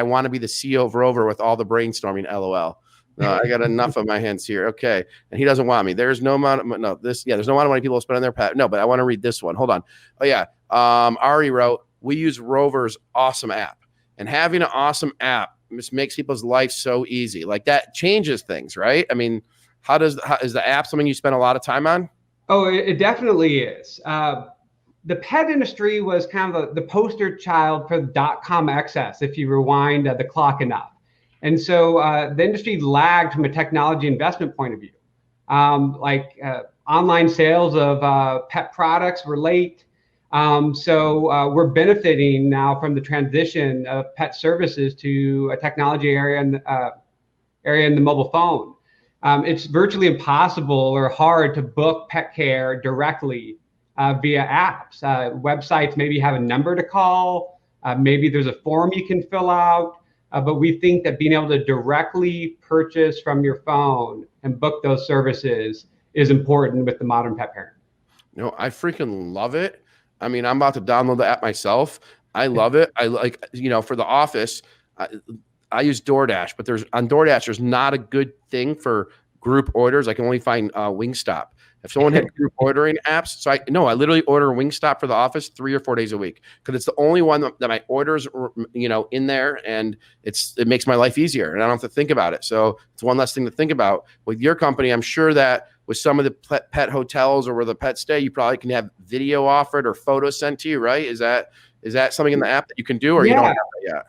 want to be the CEO of Rover with all the brainstorming. LOL. I got enough of my hands here. Okay. And he doesn't want me. There's no amount of, there's no amount of money people spend on their pet. No, but I want to read this one. Hold on. Oh yeah. Ari wrote, we use Rover's awesome app, and having an awesome app just makes people's life so easy. Like that changes things, right? I mean, is the app something you spend a lot of time on? Oh, it definitely is. The pet industry was kind of the poster child for the .com excess, if you rewind the clock enough. And so the industry lagged from a technology investment point of view. Online sales of pet products were late. So we're benefiting now from the transition of pet services to a technology area in the mobile phone. It's virtually impossible or hard to book pet care directly via apps. Websites maybe have a number to call. Maybe there's a form you can fill out. But we think that being able to directly purchase from your phone and book those services is important with the modern pet parent. I freaking love it. I mean, I'm about to download the app myself. I love it. I like, for the office, I use DoorDash, but on DoorDash, there's not a good thing for group orders. I can only find Wingstop. If someone had group ordering apps, so I literally order Wingstop for the office 3 or 4 days a week, because it's the only one that my orders, in there, and it makes my life easier, and I don't have to think about it. So it's one less thing to think about. With your company, I'm sure that with some of the pet hotels or where the pets stay, you probably can have video offered or photos sent to you, right? Is that something in the app that you can do, or you don't have that yet?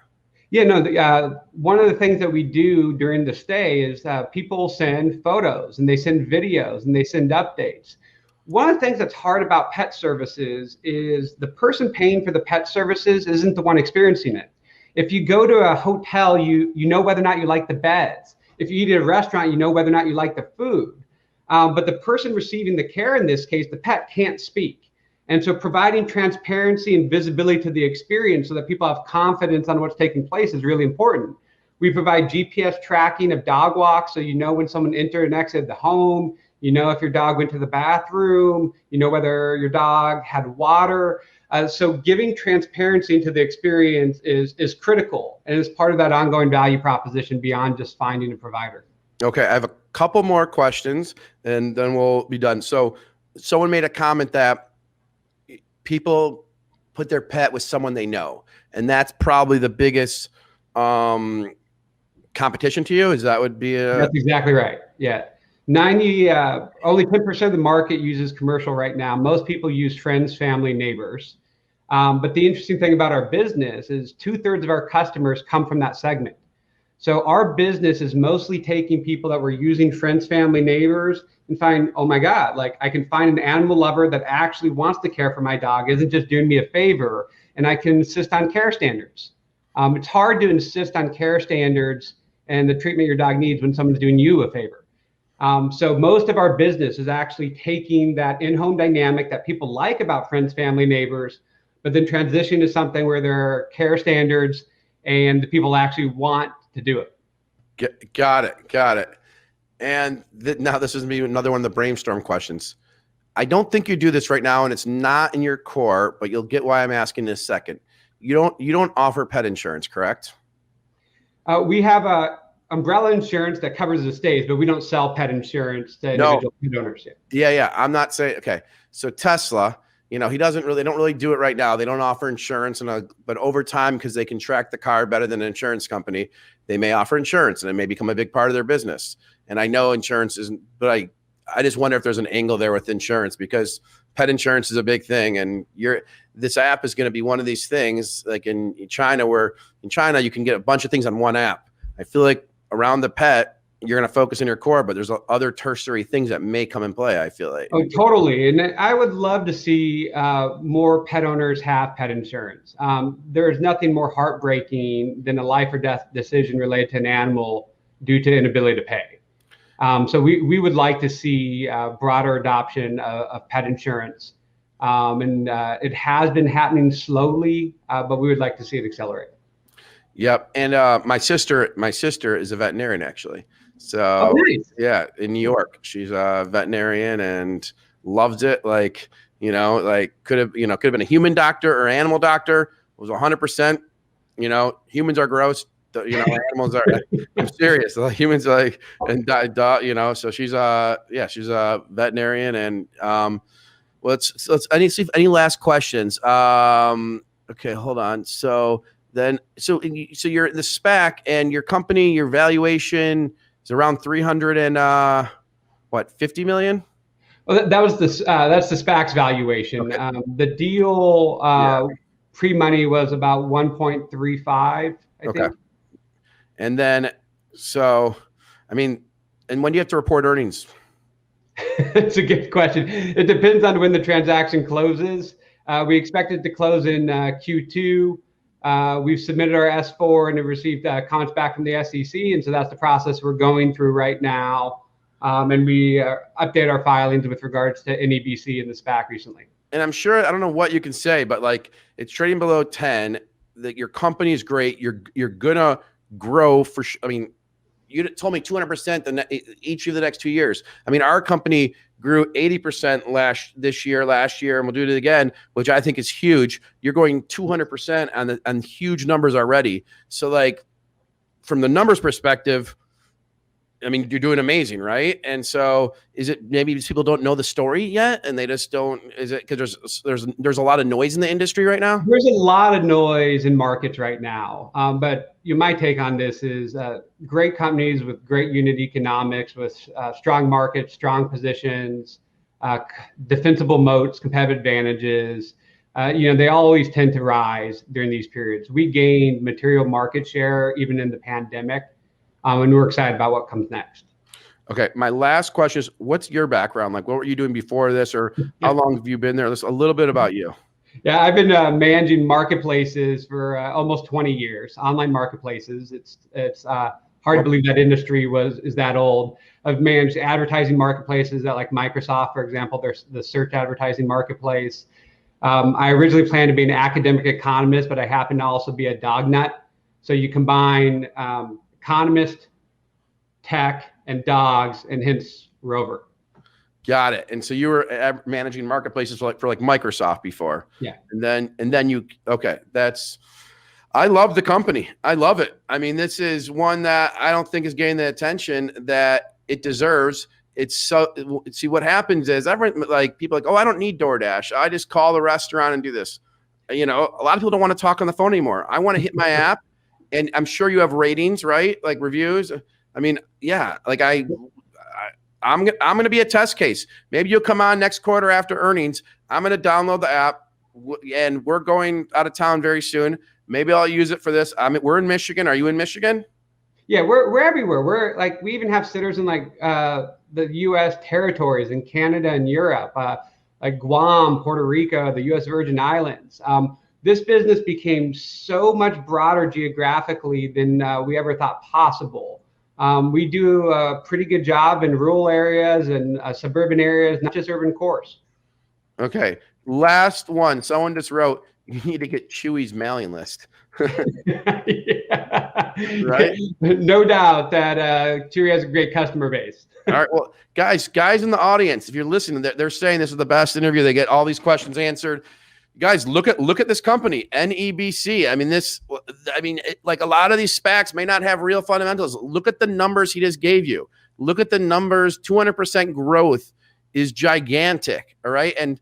Yeah, no, one of the things that we do during the stay is people send photos and they send videos and they send updates. One of the things that's hard about pet services is the person paying for the pet services isn't the one experiencing it. If you go to a hotel, you know whether or not you like the beds. If you eat at a restaurant, you know whether or not you like the food. But the person receiving the care, in this case, the pet, can't speak. And so providing transparency and visibility to the experience so that people have confidence on what's taking place is really important. We provide GPS tracking of dog walks, so you know when someone entered and exited the home, you know if your dog went to the bathroom, you know whether your dog had water. So giving transparency into the experience is critical, and is part of that ongoing value proposition beyond just finding a provider. Okay, I have a couple more questions, and then we'll be done. So someone made a comment that people put their pet with someone they know, and that's probably the biggest competition to you. That's exactly right. Yeah. Only 10% of the market uses commercial right now. Most people use friends, family, neighbors. But the interesting thing about our business is 2/3 of our customers come from that segment. So our business is mostly taking people that were using friends, family, neighbors, and find, oh my God, like I can find an animal lover that actually wants to care for my dog, isn't just doing me a favor, and I can insist on care standards. It's hard to insist on care standards and the treatment your dog needs when someone's doing you a favor. So most of our business is actually taking that in-home dynamic that people like about friends, family, neighbors, but then transitioning to something where there are care standards and the people actually want to do it. Got it. And now this is me, another one of the brainstorm questions. I don't think you do this right now, and it's not in your core, but you'll get why I'm asking in a second. You don't offer pet insurance, correct? We have a umbrella insurance that covers the stays, but we don't sell pet insurance to individual pet owners yet. Yeah. I'm not saying, okay. So Tesla, they don't really do it right now. They don't offer insurance, but over time, because they can track the car better than an insurance company, they may offer insurance, and it may become a big part of their business. And I know insurance isn't, but I just wonder if there's an angle there with insurance, because pet insurance is a big thing. And this app is going to be one of these things, like in China, where in China, you can get a bunch of things on one app. I feel like around the pet, you're going to focus on your core, but there's other tertiary things that may come in play, I feel like. Oh, totally. And I would love to see more pet owners have pet insurance. There is nothing more heartbreaking than a life or death decision related to an animal due to inability to pay. So we would like to see broader adoption of pet insurance. And it has been happening slowly, but we would like to see it accelerate. Yep. And my sister is a veterinarian, actually. So nice. Yeah, in New York, she's a veterinarian and loves it. Like, could have been a human doctor or animal doctor. It was 100%, humans are gross. Animals are, I'm serious. Like, humans are like, and so she's a veterinarian. And let's see if any last questions. Okay, hold on. So you're in the SPAC and your company, your valuation is around 300 and 50 million. Well, that was that's the SPAC's valuation. Okay. The deal pre-money was about 1.35, I think. And then, and when do you have to report earnings? It's a good question. It depends on when the transaction closes. We expect it to close in Q2. We've submitted our S4 and have received comments back from the SEC. And so that's the process we're going through right now. And we update our filings with regards to NEBC and the SPAC recently. And I'm sure, I don't know what you can say, but like it's trading below 10, that your company is great. You're going to grow for sure. I mean, you told me 200% each of the next 2 years. I mean, our company grew 80% last year, and we'll do it again, which I think is huge. You're going 200% on huge numbers already. So like from the numbers perspective, I mean, you're doing amazing, right? And so is it maybe people don't know the story yet and they just don't, is it because there's a lot of noise in the industry right now? There's a lot of noise in markets right now. But my take on this is great companies with great unit economics, with strong markets, strong positions, defensible moats, competitive advantages. They always tend to rise during these periods. We gained material market share even in the pandemic. And we're excited about what comes next. Okay. My last question is, what's your background? Like, what were you doing before this, or how long have you been there? Let's a little bit about you. Yeah, I've been managing marketplaces for almost 20 years, online marketplaces. It's hard to believe that industry is that old. I've managed advertising marketplaces at like Microsoft, for example. There's the search advertising marketplace. I originally planned to be an academic economist, but I happen to also be a dog nut. So you combine economist, tech, and dogs, and hence Rover. Got it. And so you were managing marketplaces for like Microsoft before. Yeah. And then you, okay. I love the company. I love it. I mean, this is one that I don't think is getting the attention that it deserves. See, what happens is everyone, like people like, oh, I don't need DoorDash. I just call the restaurant and do this. A lot of people don't want to talk on the phone anymore. I want to hit my app. And I'm sure you have ratings, right? Like reviews. I mean, yeah, like I'm going to be a test case. Maybe you'll come on next quarter after earnings. I'm going to download the app, and we're going out of town very soon. Maybe I'll use it for this. We're in Michigan. Are you in Michigan? Yeah, we're everywhere. We even have sitters in like the U.S. territories in Canada and Europe, like Guam, Puerto Rico, the U.S. Virgin Islands. This business became so much broader geographically than we ever thought possible. We do a pretty good job in rural areas and suburban areas, not just urban cores. Okay. Last one. Someone just wrote, you need to get Chewy's mailing list. Yeah. Right? No doubt that Chewy has a great customer base. All right. Well, guys in the audience, if you're listening, they're saying this is the best interview. They get all these questions answered. Guys, look at this company, NEBC. Like a lot of these SPACs may not have real fundamentals. Look at the numbers he just gave you. Look at the numbers. 200% growth is gigantic. All right. And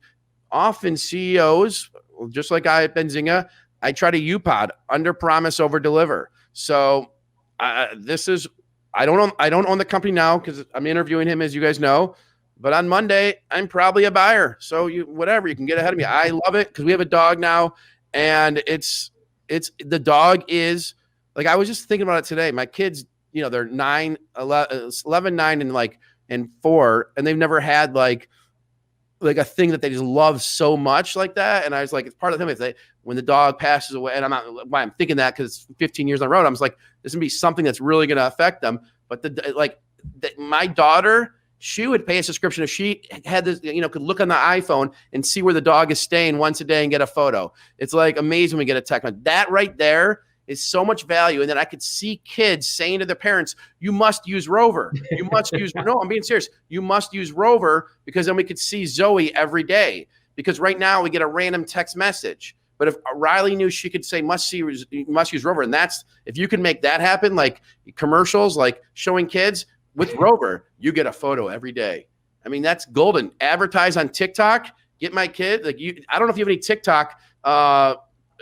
often CEOs, just like I at Benzinga, I try to UPOD, under promise, over deliver. So I don't own the company now because I'm interviewing him, as you guys know. But on Monday, I'm probably a buyer. So you can get ahead of me. I love it because we have a dog now, and the dog is like, I was just thinking about it today. My kids they're 9, 11, 9, and 4, and they've never had like a thing that they just love so much like that. And I was like, it's part of the thing. It's when the dog passes away, and I'm not why I'm thinking that, because 15 years on the road, I was like, this is gonna be something that's really gonna affect them. But my daughter, she would pay a subscription if she had this, could look on the iPhone and see where the dog is staying once a day and get a photo. It's like amazing when we get a text. That right there is so much value. And then I could see kids saying to their parents, you must use Rover. You must use, no, I'm being serious. You must use Rover, because then we could see Zoe every day. Because right now we get a random text message. But if Riley knew, she could say, must use Rover. And that's, if you can make that happen, like commercials, like showing kids with Rover, you get a photo every day. I mean, that's golden. Advertise on TikTok, get my kid. I don't know if you have any TikTok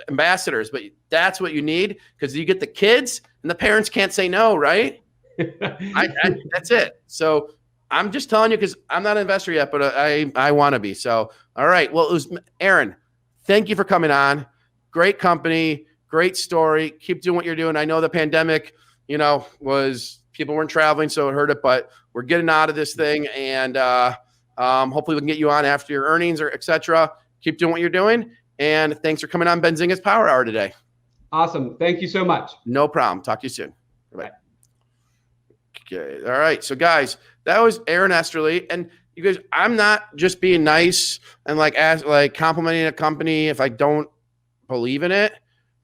ambassadors, but that's what you need, because you get the kids and the parents can't say no, right? That's it. So I'm just telling you, because I'm not an investor yet, but I want to be. So, all right. Well, it was Aaron. Thank you for coming on. Great company, great story. Keep doing what you're doing. I know the pandemic, was people weren't traveling, so it hurt it, but we're getting out of this thing, and hopefully we can get you on after your earnings or et cetera. Keep doing what you're doing. And thanks for coming on Benzinga's Power Hour today. Awesome. Thank you so much. No problem. Talk to you soon. Bye. Okay. All right. So guys, that was Aaron Esterly. And you guys, I'm not just being nice and complimenting a company if I don't believe in it,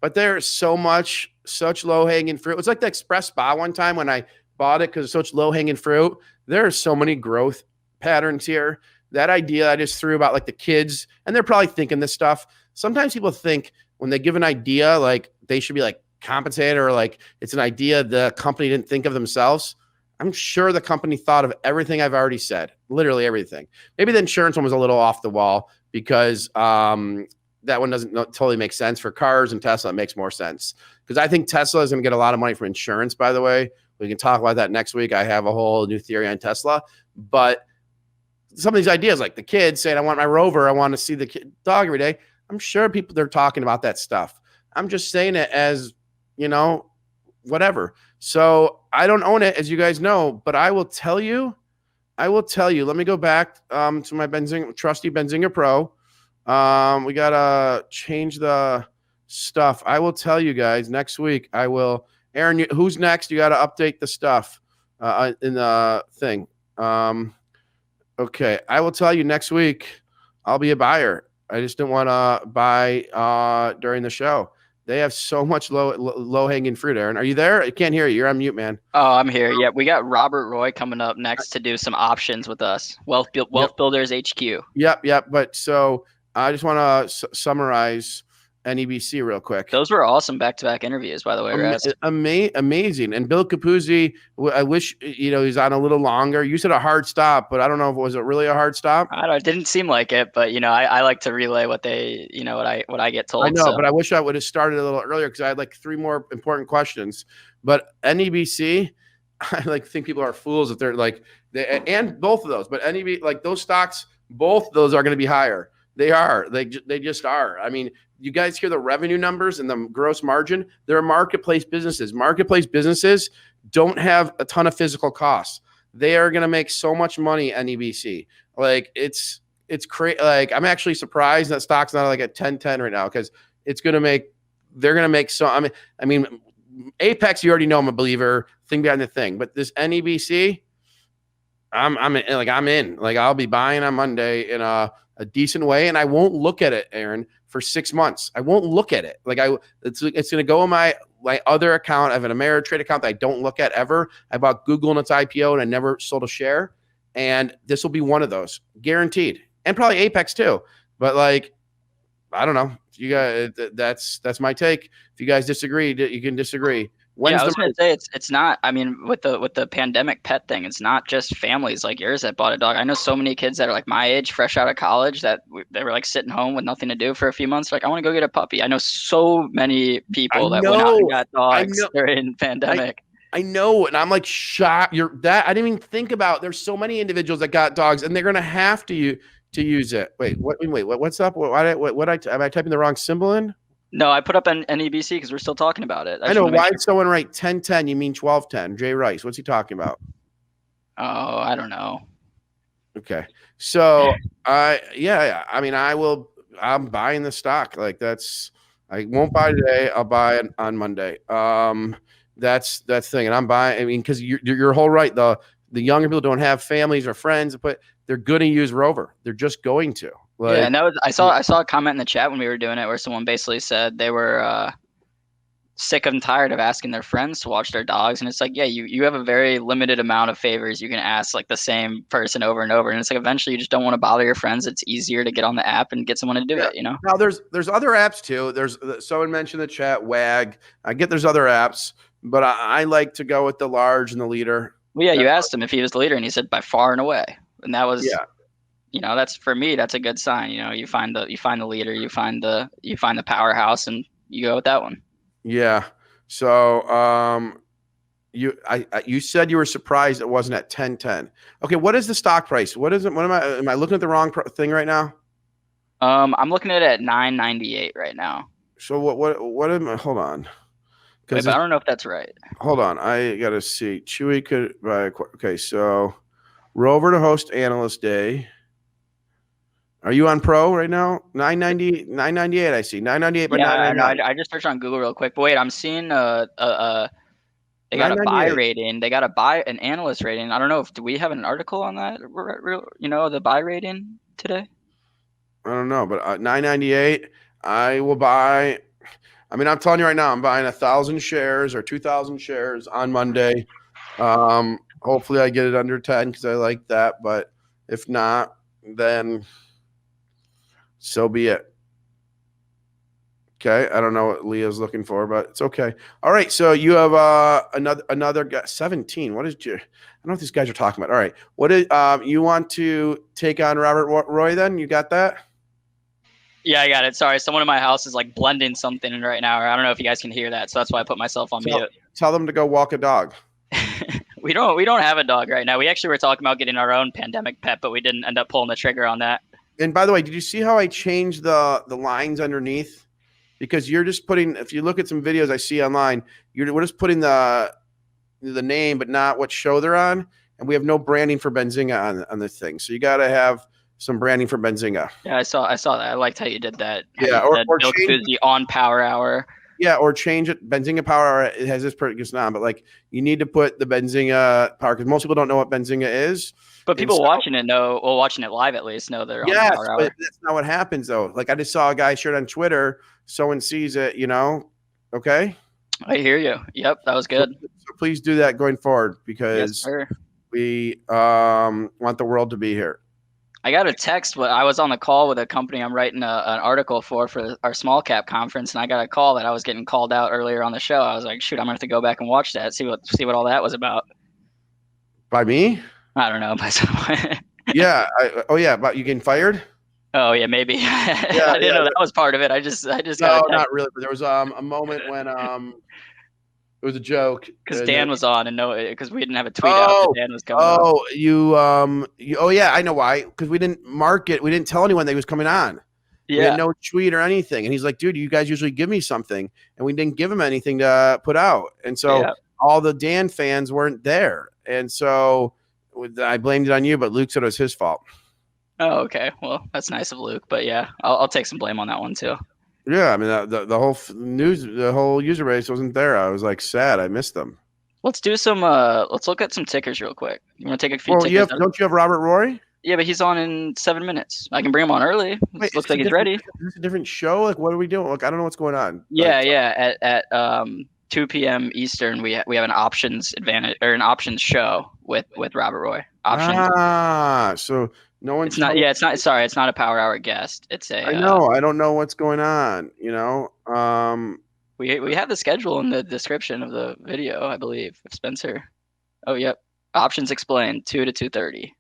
but there's such low-hanging fruit. It was like the Express Spa one time when I bought it, because it's such low-hanging fruit. There are so many growth patterns here. That idea I just threw about like the kids, and they're probably thinking this stuff. Sometimes people think when they give an idea, like they should be like compensated, or like it's an idea the company didn't think of themselves. I'm sure the company thought of everything I've already said, literally everything. Maybe the insurance one was a little off the wall, because that one doesn't totally make sense. For cars and Tesla, it makes more sense, because I think Tesla is going to get a lot of money from insurance, by the way. We can talk about that next week. I have a whole new theory on Tesla. But some of these ideas, like the kids saying, I want my Rover, I want to see the dog every day. I'm sure they're talking about that stuff. I'm just saying it as, whatever. So I don't own it, as you guys know, but I will tell you, let me go back to my trusty Benzinga Pro. We got to change the stuff. I will tell you guys next week. I will. Aaron, who's next? You got to update the stuff in the thing. Okay. I will tell you next week, I'll be a buyer. I just didn't want to buy during the show. They have so much low hanging fruit. Aaron, are you there? I can't hear you. You're on mute, man. Oh, I'm here. Yeah, we got Robert Roy coming up next to do some options with us. Wealth Builders HQ. Yep. But so I just want to summarize NEBC real quick. Those were awesome back-to-back interviews, by the way, Raz. Amazing. And Bill Capuzzi, I wish he's on a little longer. You said a hard stop, but I don't know if it was really a hard stop. I don't know. It didn't seem like it, but I like to relay what they, what I get told. I know, but I wish I would have started a little earlier, because I had like 3 more important questions. But NEBC, I think people are fools if they're and both of those, but NEB, those stocks, both of those are going to be higher. They are. They just are. I mean, you guys hear the revenue numbers and the gross margin. They're marketplace businesses. Marketplace businesses don't have a ton of physical costs. They are going to make so much money. NEBC, it's crazy. I'm actually surprised that stock's not at 10.10 right now, because they're going to make so. I mean, Apex, you already know I'm a believer. Thing behind the thing, but this NEBC, I'm in. I'll be buying on Monday in a decent way, and I won't look at it, Aaron, for 6 months. I won't look at it. It's going to go in my other account. I have an Ameritrade account that I don't look at ever. I bought Google in its IPO, and I never sold a share. And this will be one of those, guaranteed, and probably Apex too. But I don't know. You guys, that's my take. If you guys disagree, you can disagree. I was going to say it's not. I mean, with the pandemic pet thing, it's not just families like yours that bought a dog. I know so many kids that are my age, fresh out of college, that they were sitting home with nothing to do for a few months. I want to go get a puppy. I know so many people that went out and got dogs during pandemic. I know, and I'm shocked. I didn't even think about. There's so many individuals that got dogs, and they're going to have to use it. Wait, what's up? Am I typing the wrong symbol in? No, I put up an NEBC because we're still talking about it. I know. Why did someone write 10-10? You mean 12-10? Jay Rice. What's he talking about? Oh, I don't know. Okay. So yeah. I mean, I'm buying the stock. Like I won't buy today. I'll buy it on Monday. That's the thing. And I'm buying. I mean, because you're whole right. The younger people don't have families or friends, but they're going to use Rover. They're just going to. Like, Yeah, and I saw a comment in the chat when we were doing it where someone basically said they were sick and tired of asking their friends to watch their dogs, and it's like, yeah, you have a very limited amount of favors you can ask like the same person over and over, and it's like eventually you just don't want to bother your friends. It's easier to get on the app and get someone to do it, you know. Now there's other apps too. There's someone mentioned in the chat WAG. I get there's other apps, but I like to go with the large and the leader. Well, yeah, you asked him if he was the leader, and he said by far and away, and that was you know, that's for me, that's a good sign. You know, you find the leader, you find the powerhouse, and you go with that one. Yeah. So you said you were surprised it wasn't at 10-10. Okay, what is the stock price? What is it? What am I looking at the wrong thing right now? I'm looking at it at $9.98 right now. So what am I? Hold on. Wait, but I don't know if that's right. Hold on, I gotta see. Chewy could buy. Okay, so Rover to host Analyst Day. Are you on Pro right now? $9.98. I see $9.98 by $9.99. I just searched on Google real quick. But wait, I'm seeing they got a buy rating. They got an analyst rating. I don't know do we have an article on that? You know, the buy rating today. I don't know, but $9.98. I will buy. I mean, I'm telling you right now, I'm buying 1,000 shares or 2,000 shares on Monday. Hopefully, I get it under 10 because I like that. But if not, then so be it. Okay, I don't know what Leah's looking for, but it's okay. All right, so you have another guy, 17. What is I don't know what these guys are talking about. All right, what is you want to take on Robert Roy? Then you got that? Yeah, I got it. Sorry, someone in my house is like blending something in right now. I don't know if you guys can hear that, so that's why I put myself on mute. Tell them to go walk a dog. We don't have a dog right now. We actually were talking about getting our own pandemic pet, but we didn't end up pulling the trigger on that. And by the way, did you see how I changed the lines underneath? Because you're just putting, if you look at some videos I see online, we're just putting the name, but not what show they're on. And we have no branding for Benzinga on this thing. So you got to have some branding for Benzinga. Yeah, I saw that. I liked how you did that. Yeah, or change the on Power Hour. Yeah, or change it. Benzinga Power Hour, it has this particular on, but like you need to put the Benzinga Power, because most people don't know what Benzinga is. But people watching it watching it live at least know they're on Power Hour. But that's not what happens though. Like I just saw a guy shared on Twitter. Someone sees it, you know. Okay. I hear you. Yep, that was good. So please do that going forward because we want the world to be here. I got a text. I was on the call with a company I'm writing an article for our small cap conference, and I got a call that I was getting called out earlier on the show. I was like, shoot, I'm gonna have to go back and watch that, see what all that was about. By me? I don't know. By someone. Yeah. About you getting fired? Oh yeah, maybe. Yeah, I didn't know that was part of it. I just no, not really. But there was a moment when it was a joke because Dan was on, and because we didn't have a tweet out that Dan was coming on. Oh yeah, I know why. Because we didn't market, we didn't tell anyone that he was coming on. Yeah, we had no tweet or anything, and he's like, "Dude, you guys usually give me something," and we didn't give him anything to put out, and so all the Dan fans weren't there, and so I blamed it on you, but Luke said it was his fault. Oh, okay. Well, that's nice of Luke, but yeah, I'll take some blame on that one too. Yeah, I mean the whole the whole user base wasn't there. I was like sad. I missed them. Let's do some. Let's look at some tickers real quick. You want to take a few tickers? Don't you have Robert Roy? Yeah, but he's on in 7 minutes. I can bring him on early. Looks like he's ready. Is this a different show? Like, what are we doing? Like, I don't know what's going on. Yeah. At 2 p.m. Eastern, we have an options show with Robert Roy. Options. So. No one's it's not. Yeah, it's not. Sorry, it's not a Power Hour guest. It's a. I know. I don't know what's going on. You know. We have the schedule in the description of the video, I believe. If Spencer. Oh, yep. Options explained 2 to 2:30. I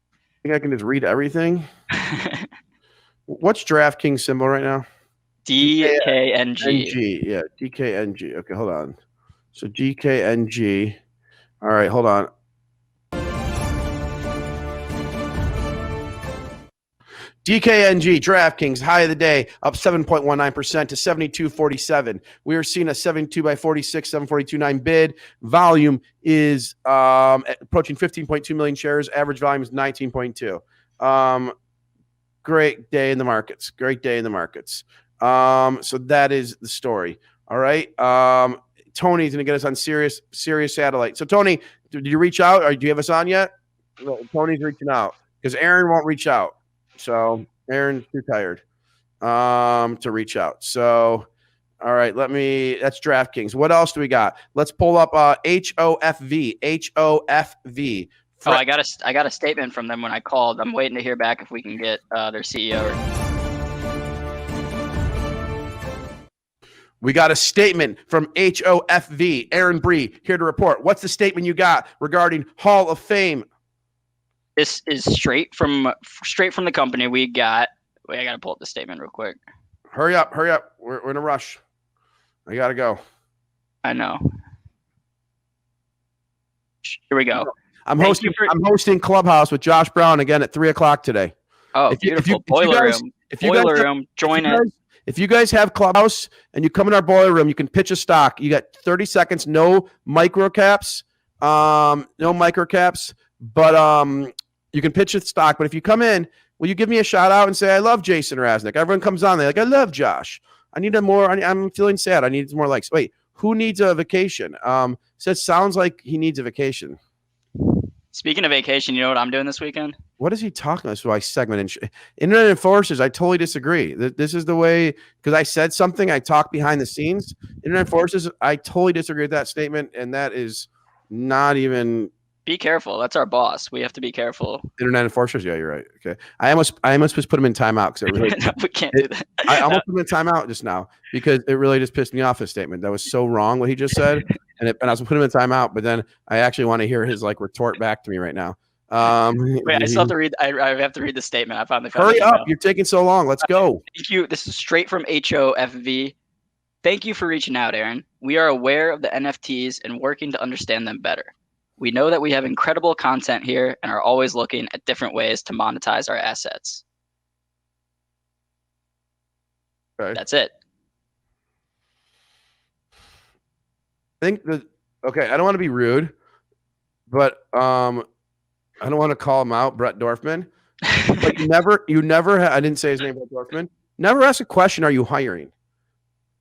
think I can just read everything. What's DraftKings symbol right now? DKNG. Yeah, DKNG. Okay, hold on. So DKNG. All right, hold on. DKNG, DraftKings, high of the day, up 7.19% to 72.47. We are seeing a 72 by 46, 742.9 bid. Volume is approaching 15.2 million shares. Average volume is 19.2. Great day in the markets. Great day in the markets. So that is the story. All right. Tony's going to get us on Sirius Satellite. So, Tony, did you reach out, or do you have us on yet? No, Tony's reaching out because Aaron won't reach out. So Aaron's too tired to reach out. So, all right, that's DraftKings. What else do we got? Let's pull up HOFV. HOFV. Oh, I got a statement from them when I called. I'm waiting to hear back if we can get their CEO. We got a statement from HOFV. Aaron Bree here to report. What's the statement you got regarding Hall of Fame? This is straight from the company. I got to pull up the statement real quick. Hurry up. We're in a rush. I got to go. I know. Here we go. I'm hosting Clubhouse with Josh Brown again at 3:00 today. Oh, beautiful. Boiler room. Join it. If you guys have Clubhouse and you come in our boiler room, you can pitch a stock. You got 30 seconds, no micro caps, but you can pitch a stock. But if you come in, will you give me a shout out and say, I love Jason Raznick? Everyone comes on. They're like, I love Josh. I need I'm feeling sad. I need more likes. Wait, who needs a vacation? So it sounds like he needs a vacation. Speaking of vacation, you know what I'm doing this weekend? What is he talking about? So I segment Internet Enforcers. I totally disagree. This is the way, because I said something. I talked behind the scenes. Internet Enforcers. I totally disagree with that statement, and that is not even. Be careful. That's our boss. We have to be careful. Internet Enforcers. Yeah, you're right. Okay, I almost just put him in timeout because it really. We can't do that. I almost put him in timeout just now because it really just pissed me off. His statement that was so wrong what he just said, and I was putting him in timeout. But then I actually want to hear his retort back to me right now. Wait, I still have to read. I have to read the statement. I finally found Hurry up! You're taking so long. Let's go. Thank you. This is straight from HOFV. Thank you for reaching out, Aaron. We are aware of the NFTs and working to understand them better. We know that we have incredible content here and are always looking at different ways to monetize our assets. Okay. That's it. I don't want to be rude, but I don't want to call him out, Brett Dorfman. But you never I didn't say his name, Brett Dorfman. Never ask a question, are you hiring?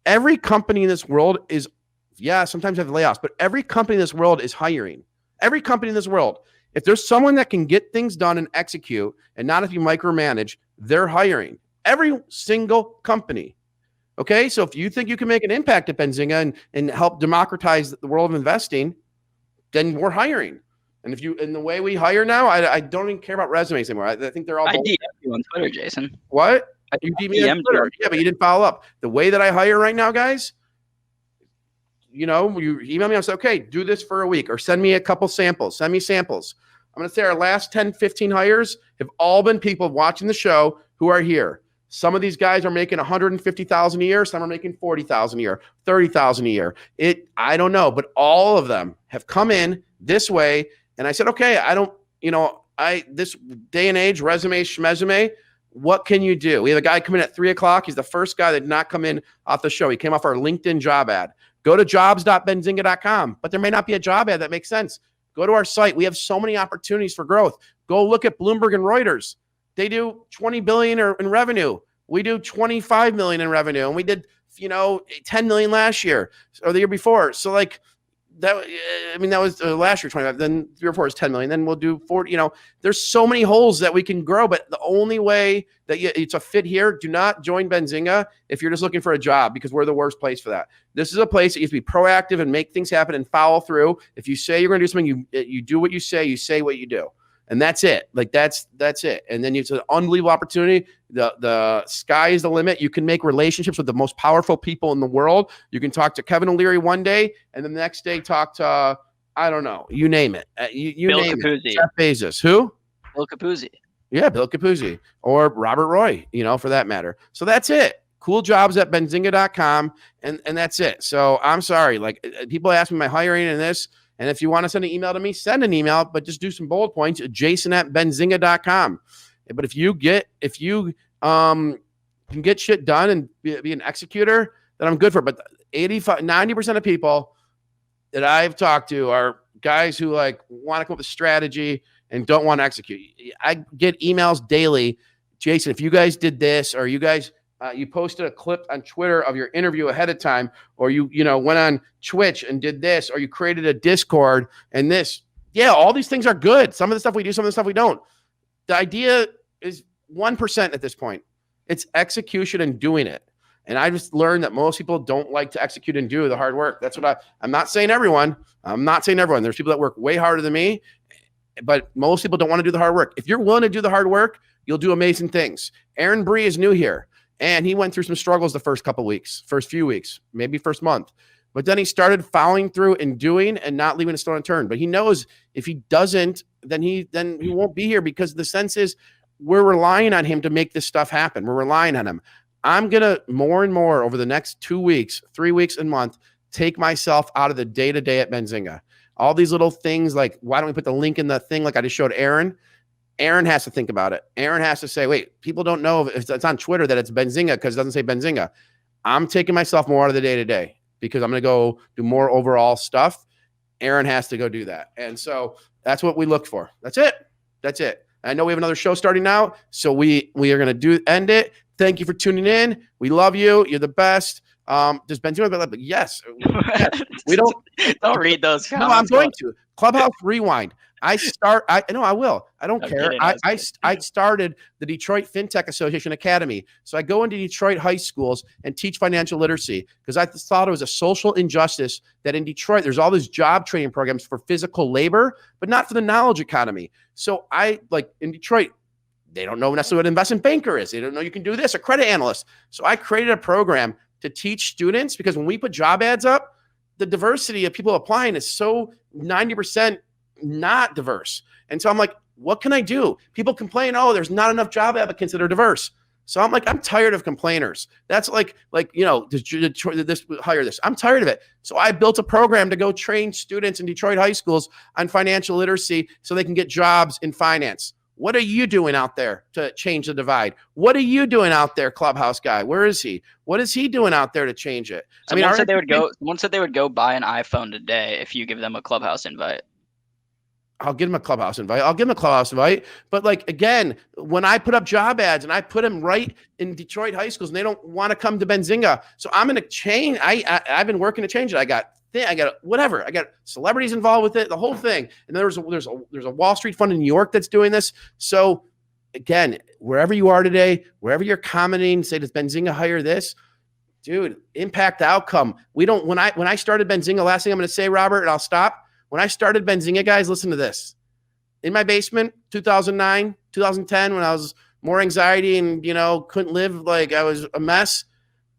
Every company in this world is, sometimes have layoffs, but every company in this world is hiring. Every company in this world. If there's someone that can get things done and execute and not if you micromanage, they're hiring. Every single company. Okay, so if you think you can make an impact at Benzinga and help democratize the world of investing, then we're hiring. And the way we hire now, I don't even care about resumes anymore. I think they're all. I DM'd you on Twitter, Jason. What? You DM'd me on Twitter? Yeah, but you didn't follow up. The way that I hire right now, guys, you email me and say, okay, do this for a week or send me a couple samples. Send me samples. I'm going to say our last 10, 15 hires have all been people watching the show who are here. Some of these guys are making $150,000 a year. Some are making $40,000 a year, $30,000 a year. I don't know, but all of them have come in this way. And I said, okay, this day and age, resume, schmesume, what can you do? We have a guy come in at 3:00. He's the first guy that did not come in off the show. He came off our LinkedIn job ad. Go to jobs.benzinga.com, but there may not be a job ad that makes sense. Go to our site. We have so many opportunities for growth. Go look at Bloomberg and Reuters. They do $20 billion in revenue. We do $25 million in revenue, and we did, $10 million last year or the year before. So that was last year 25. Then 3 or 4 is 10 million. Then we'll do 40. There's so many holes that we can grow, but the only way that it's a fit here, do not join Benzinga if you're just looking for a job, because we're the worst place for that. This is a place that you have to be proactive and make things happen and follow through. If you say you're going to do something, you do what you say what you do. And that's it. That's it. And then it's an unbelievable opportunity. The sky is the limit. You can make relationships with the most powerful people in the world. You can talk to Kevin O'Leary one day, and then the next day talk to, I don't know, you name it. Bill Capuzzi. Jeff Bezos. Who? Bill Capuzzi. Yeah, Bill Capuzzi. Or Robert Roy, for that matter. So that's it. Cool jobs at benzinga.com, and that's it. So I'm sorry. People ask me my hiring and this. And if you want to send an email to me, send an email, but just do some bullet points. Jason@benzinga.com. But if you can get shit done and be an executor, then I'm good for it. But 90% of people that I've talked to are guys who like want to come up with a strategy and don't want to execute. I get emails daily. Jason, if you guys did this, or you guys, you posted a clip on Twitter of your interview ahead of time, or you went on Twitch and did this, or you created a Discord and this. Yeah, all these things are good. Some of the stuff we do, some of the stuff we don't. The idea is 1% at this point. It's execution and doing it. And I just learned that most people don't like to execute and do the hard work. That's what I'm not saying everyone. I'm not saying everyone. There's people that work way harder than me, but most people don't want to do the hard work. If you're willing to do the hard work, you'll do amazing things. Aaron Bree is new here, and he went through some struggles the first few weeks, maybe first month. But then he started following through and doing and not leaving a stone unturned. But he knows if he doesn't, then he won't be here, because the sense is we're relying on him to make this stuff happen. We're relying on him. I'm going to more and more over the next 2 weeks, 3 weeks and month, take myself out of the day-to-day at Benzinga. All these little things like, why don't we put the link in the thing like I just showed Aaron? Aaron has to think about it. Aaron has to say, wait, people don't know if it's on Twitter that it's Benzinga because it doesn't say Benzinga. I'm taking myself more out of the day-to-day because I'm going to go do more overall stuff. Aaron has to go do that. And so that's what we look for. That's it. I know we have another show starting now, so we are going to end it. Thank you for tuning in. We love you. You're the best. Does Benzinga? Yes. We don't read those comments. No, I'm going to. Clubhouse Rewind. I will. I don't care. I started the Detroit FinTech Association Academy. So I go into Detroit high schools and teach financial literacy because I thought it was a social injustice that in Detroit, there's all these job training programs for physical labor, but not for the knowledge economy. So in Detroit, they don't know necessarily what an investment banker is. They don't know you can do this, a credit analyst. So I created a program to teach students, because when we put job ads up, the diversity of people applying is so 90% not diverse. And so I'm like, what can I do? People complain, oh, there's not enough job applicants that are diverse. So I'm like, I'm tired of complainers. That's hire this. I'm tired of it. So I built a program to go train students in Detroit high schools on financial literacy so they can get jobs in finance. What are you doing out there to change the divide? What are you doing out there, Clubhouse guy? Where is he? What is he doing out there to change it? Someone said they would go buy an iPhone today if you give them a Clubhouse invite. I'll give him a Clubhouse invite. But again, when I put up job ads and I put them right in Detroit high schools and they don't want to come to Benzinga. So I'm going to change. I've been working to change it. I got whatever. I got celebrities involved with it, the whole thing. And there's a Wall Street fund in New York that's doing this. So again, wherever you are today, wherever you're commenting, say, does Benzinga hire this? Dude, impact outcome. When I started Benzinga, last thing I'm going to say, Robert, and I'll stop. When I started Benzinga, guys, listen to this. In my basement, 2009, 2010, when I was more anxiety and, couldn't live, like I was a mess,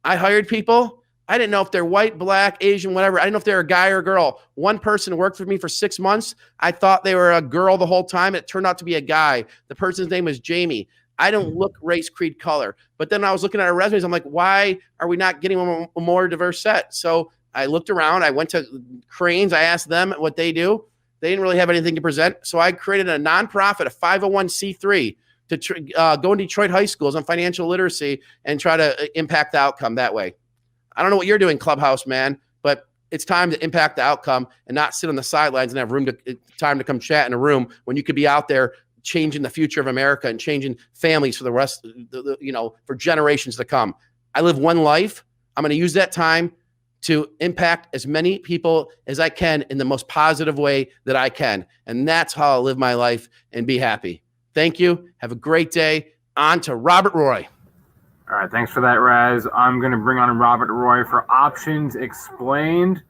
I hired people. I didn't know if they're white, black, Asian, whatever. I didn't know if they're a guy or a girl. One person worked for me for 6 months. I thought they were a girl the whole time. It turned out to be a guy. The person's name was Jamie. I don't look race, creed, color. But then I was looking at our resumes. I'm like, why are we not getting a more diverse set? So I looked around. I went to Cranes. I asked them what they do. They didn't really have anything to present. So I created a nonprofit, a 501c3, to go in Detroit high schools on financial literacy and try to impact the outcome that way. I don't know what you're doing, Clubhouse, man, but it's time to impact the outcome and not sit on the sidelines and have time to come chat in a room when you could be out there changing the future of America and changing families for the rest, for generations to come. I live one life. I'm going to use that time to impact as many people as I can in the most positive way that I can. And that's how I'll live my life and be happy. Thank you. Have a great day. On to Robert Roy. All right, thanks for that, Raz. I'm going to bring on Robert Roy for Options Explained.